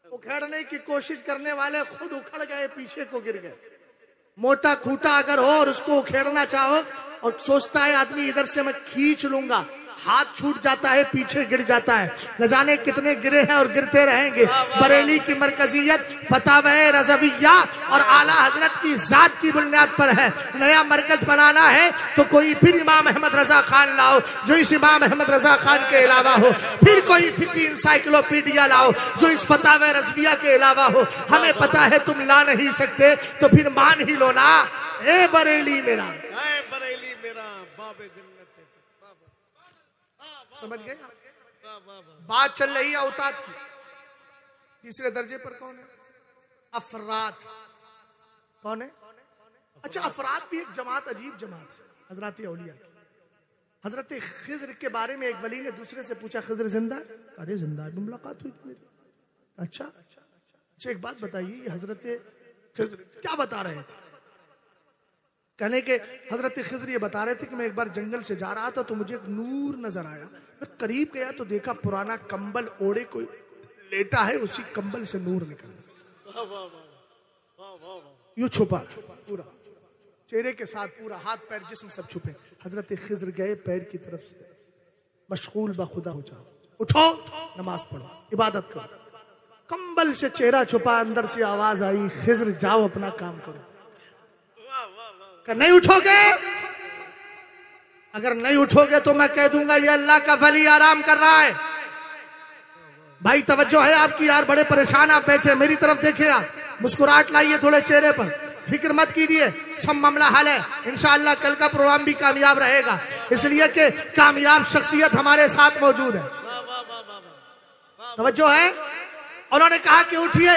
उखेड़ने की कोशिश करने वाले खुद उखड़ गए, पीछे को गिर गए। मोटा खूंटा अगर हो और उसको उखेड़ना चाहो और सोचता है आदमी इधर से मैं खींच लूंगा, हाथ छूट जाता है, पीछे गिर जाता है। न जाने कितने गिरे हैं और गिरते रहेंगे। बरेली की मरकजियत फतावे रज़विया और आला हजरत की जात की बुनियाद पर है। नया मरकज बनाना है तो कोई फिर इमाम अहमद रजा खान लाओ, जो इस इमाम अहमद रजा खान के अलावा हो, फिर कोई फिकी इंसाइक्लोपीडिया लाओ जो इस फतावे रज़विया के अलावा हो। हमें पता है तुम ला नहीं सकते तो फिर मान ही लो ना। ए बरेली मेरा, बरेली मेरा बाबे जन्नत, समझ गए? बात चल रही है औताद की। तीसरे दर्जे पर कौन है? अफराद। कौन है? अच्छा, अफराद भी एक जमात, अजीब जमात है हजरत औलिया की। हजरत खिज्र के बारे में एक वली ने दूसरे से पूछा, खिज्र जिंदा? अरे जिंदा है, मुलाकात हुई थी मेरी। अच्छा, एक बात बताइए, ये हजरत खिज्र क्या बता रहे थे? कहने के हजरत खिज्र ये बता रहे थे कि मैं एक बार जंगल से जा रहा था तो मुझे एक नूर नजर आया। मैं करीब गया तो देखा पुराना कंबल ओढ़े कोई लेटा है, उसी कंबल से नूर निकल यूं छुपा पूरा चेहरे के साथ, पूरा हाथ पैर जिस्म सब छुपे। हजरत खिज्र गए, पैर की तरफ से मशगूल बखुदा हो जाओ, उठो नमाज पढ़ो, इबादत करो। कंबल से चेहरा छुपा, अंदर से आवाज आई, खिज्र जाओ अपना काम करो। नहीं उठोगे? अगर नहीं उठोगे तो मैं कह दूंगा ये अल्लाह का वली आराम कर रहा है। भाई तवज्जो है आपकी यार, बड़े परेशान आप बैठे, मेरी तरफ देखिए, आप मुस्कुराहट लाइए थोड़े चेहरे पर, फिक्र मत कीजिए, सब मामला हल है। इंशाअल्लाह कल का प्रोग्राम भी कामयाब रहेगा, इसलिए कि कामयाब शख्सियत हमारे साथ मौजूद है। तवज्जो है? उन्होंने कहा कि उठिए,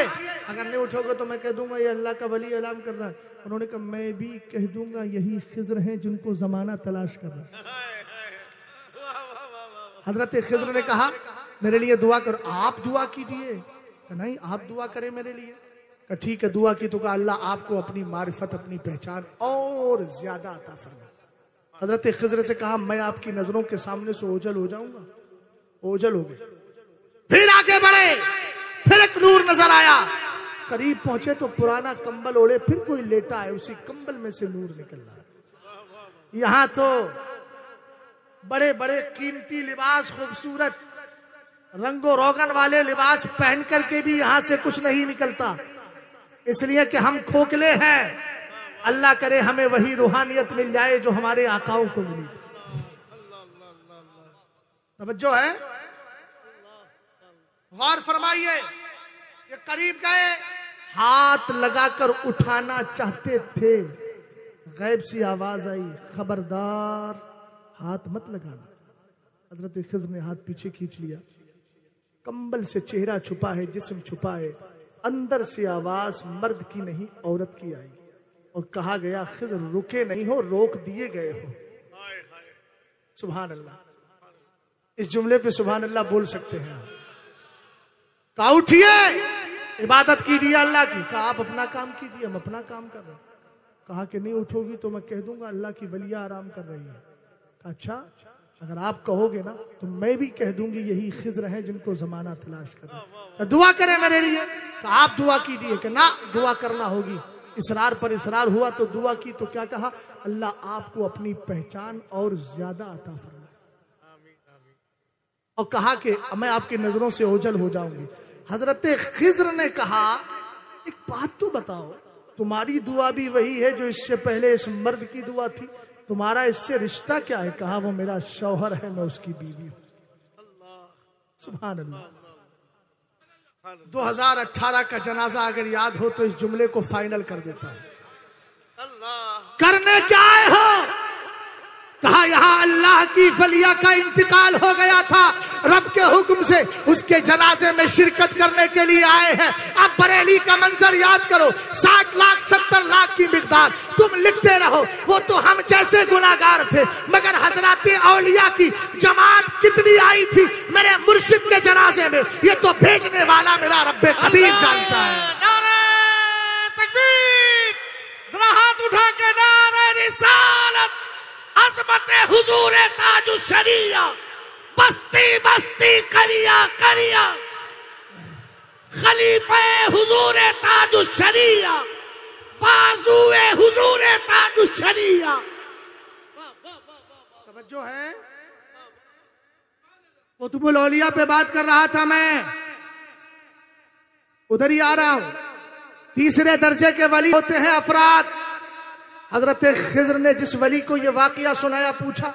अगर नहीं उठोगे तो मैं कह दूंगा ये अल्लाह का वली ऐलान कर रहा है। उन्होंने कहा मैं भी कह दूंगा यही खिज्र हैं जिनको जमाना तलाश कर रहा है। हजरत खिज्र ने कहा मेरे लिए दुआ करो। आप दुआ कीजिए? नहीं, आप दुआ करें मेरे लिए। कहा ठीक है दुआ की, तो कहा अल्लाह आपको अपनी मारिफत, अपनी पहचान और ज्यादा अता फरमा। हजरत खिज़र से कहा मैं आपकी नजरों के सामने से ओझल हो जाऊंगा। ओझल हो गए। फिर आगे बढ़े, फिर एक नूर नजर आया। करीब पहुंचे तो पुराना कंबल ओढ़े फिर कोई लेटा है, उसी कंबल में से नूर निकल रहा है। यहां तो बड़े बड़े कीमती लिबास, खूबसूरत रंगो रोगन वाले लिबास पहन करके भी यहां से कुछ नहीं निकलता, इसलिए कि हम खोखले हैं। अल्लाह करे हमें वही रूहानियत मिल जाए जो हमारे आकाओं को मिली थी। तवज्जो है, गौर फरमाइए। ये करीब गए, हाथ लगाकर उठाना चाहते थे, गैब सी आवाज आई, खबरदार हाथ मत लगाना। हजरत खिज़र ने हाथ पीछे खींच लिया। कंबल से चेहरा छुपा है, जिस्म छुपा है। अंदर से आवाज मर्द की नहीं औरत की आई और कहा गया खिज़र रुके नहीं हो, रोक दिए गए हो। सुभान अल्लाह। इस जुमले पे सुभान अल्लाह बोल सकते हैं। कहा उठिए, इबादत कीजिए अल्लाह की। कहा आप अपना काम कीजिए, हम अपना काम कर रहे हैं। कहा कि नहीं उठोगी तो मैं कह दूंगा अल्लाह की वलिया आराम कर रही है। कहा अच्छा, अगर आप कहोगे ना तो मैं भी कह दूंगी यही खिज़र हैं जिनको जमाना तलाश कर रहा। दुआ करें मेरे लिए। कहा आप दुआ कीजिए। कि ना, दुआ करना होगी। इसरार पर इसरार हुआ तो दुआ की, तो क्या कहा, अल्लाह आपको अपनी पहचान और ज्यादा अता फरमाए। और कहा कि मैं आपकी नजरों से ओझल हो जाऊंगी। हजरत खिज़र ने कहा एक बात तो बताओ, तुम्हारी दुआ भी वही है जो इससे पहले इस मर्द की दुआ थी, तुम्हारा इससे रिश्ता क्या है? कहा वो मेरा शौहर है, मैं उसकी बीवी हूं। सुभान अल्लाह। 2018 का जनाजा अगर याद हो तो इस जुमले को फाइनल कर देता हूं। करने क्या आए हो? कहा यहां अल्लाह की वलिया का इंतकाल हो गया था, रब के हुक्म से उसके जनाजे में शिरकत करने के लिए आए हैं। अब बरेली का मंजर याद करो, 60 लाख 70 लाख की मिकदार। तुम लिखते रहो वो तो हम जैसे गुनाहगार थे, मगर हजरात औलिया की जमात कितनी आई थी मेरे मुर्शिद के जनाजे में, ये तो भेजने वाला मेरा रब्बे कदीर जानता है। तकबीर, जरा हाथ उठा के नारे रिसालत, अज़मत हुजूर ताजुश शरिया, बस्ती बस्ती करिया करिया, खलीफे हुजूर ताजुश शरिया, बाजुए हुजूर ताजुश शरिया। तवज्जो है, कुतुबुल औलिया पे बात कर रहा था मैं, उधर ही आ रहा हूं। तीसरे दर्जे के वली होते हैं अफराद। हजरत खिज़र ने जिस वली को ये वाकया सुनाया, पूछा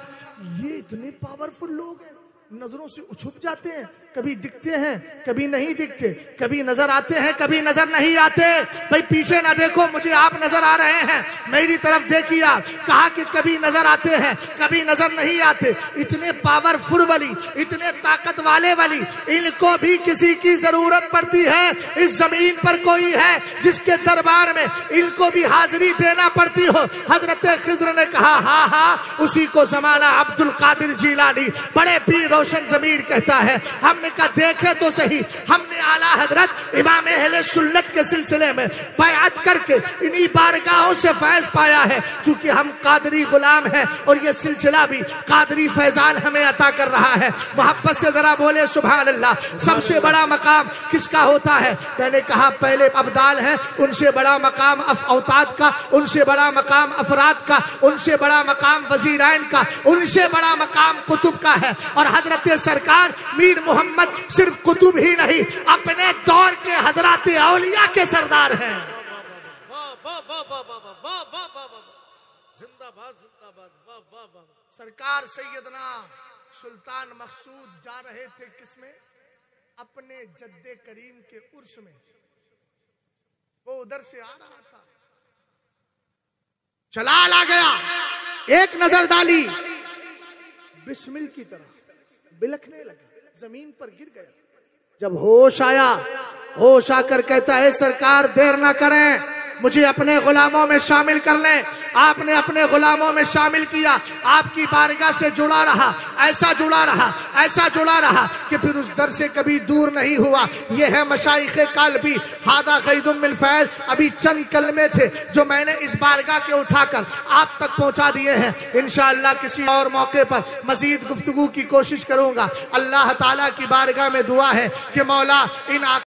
ये इतने पावरफुल लोग हैं, नजरों से छुप जाते हैं, कभी दिखते हैं कभी नहीं दिखते, कभी नजर आते हैं कभी नजर नहीं आते। भाई पीछे ना देखो, मुझे आप नजर आ रहे हैं, मेरी तरफ देखिए। कहा कि कभी नजर आते हैं कभी नजर नहीं आते। इतने पावरफुल वली, इतने ताकत वाले वली, इनको भी किसी की जरूरत पड़ती है। इस जमीन पर कोई है जिसके दरबार में इनको भी हाजिरी देना पड़ती हो। हजरत खिज़र ने कहा हाँ हाँ, उसी को जमाना अब्दुल कादिर जिलानी बड़े पीर रोशन जमीर कहता है। हमने कहा देखे तो सही, हमने आला हजरत इमाम अहले सुन्नत के सिलसिले में बैअत करके इन्हीं बारगाहों से फैज पाया है। चूंकि हम कादरी गुलाम हैं और ये सिलसिला भी कादरी फैजान हमें अता कर रहा है। मोहब्बत से जरा बोले सुभान अल्लाह। सबसे बड़ा मकाम किसका होता है? मैंने कहा पहले अब्दाल है, उनसे बड़ा मकाम औताद का, उनसे बड़ा मकाम अफराद का, उनसे बड़ा मकाम वजीराइन का, उनसे बड़ा मकाम कुतुब का है। और हजरत सरकार मीर मोहम्मद सिर्फ कुतुब ही नहीं, अपने दौर के हजरात औलिया के सरदार हैं। सरकार सैयदना सुल्तान मकसूद जा रहे थे किसमें? अपने जद्दे करीम के उर्स में। वो उधर से आ रहा था, चलाल आ गया, एक नजर डाली, बिस्मिल की तरह बिलखने लगा, जमीन पर गिर गया। जब होश आया, होश आकर कहता है सरकार देर ना करें, मुझे अपने गुलामों में शामिल कर लें। आपने अपने गुलामों में शामिल किया, आपकी बारगाह से जुड़ा रहा, ऐसा जुड़ा रहा, ऐसा जुड़ा रहा कि फिर उस दर से कभी दूर नहीं हुआ। ये है मशाइखे काल्बी। हादा गैदुम मिल फैज़। अभी चंद कलमे थे जो मैंने इस बारगाह के उठाकर आप तक पहुंचा दिए हैं। इंशाअल्लाह किसी और मौके पर मजीद गुफ्तगू की कोशिश करूंगा। अल्लाह ताला की बारगाह में दुआ है कि मौला इन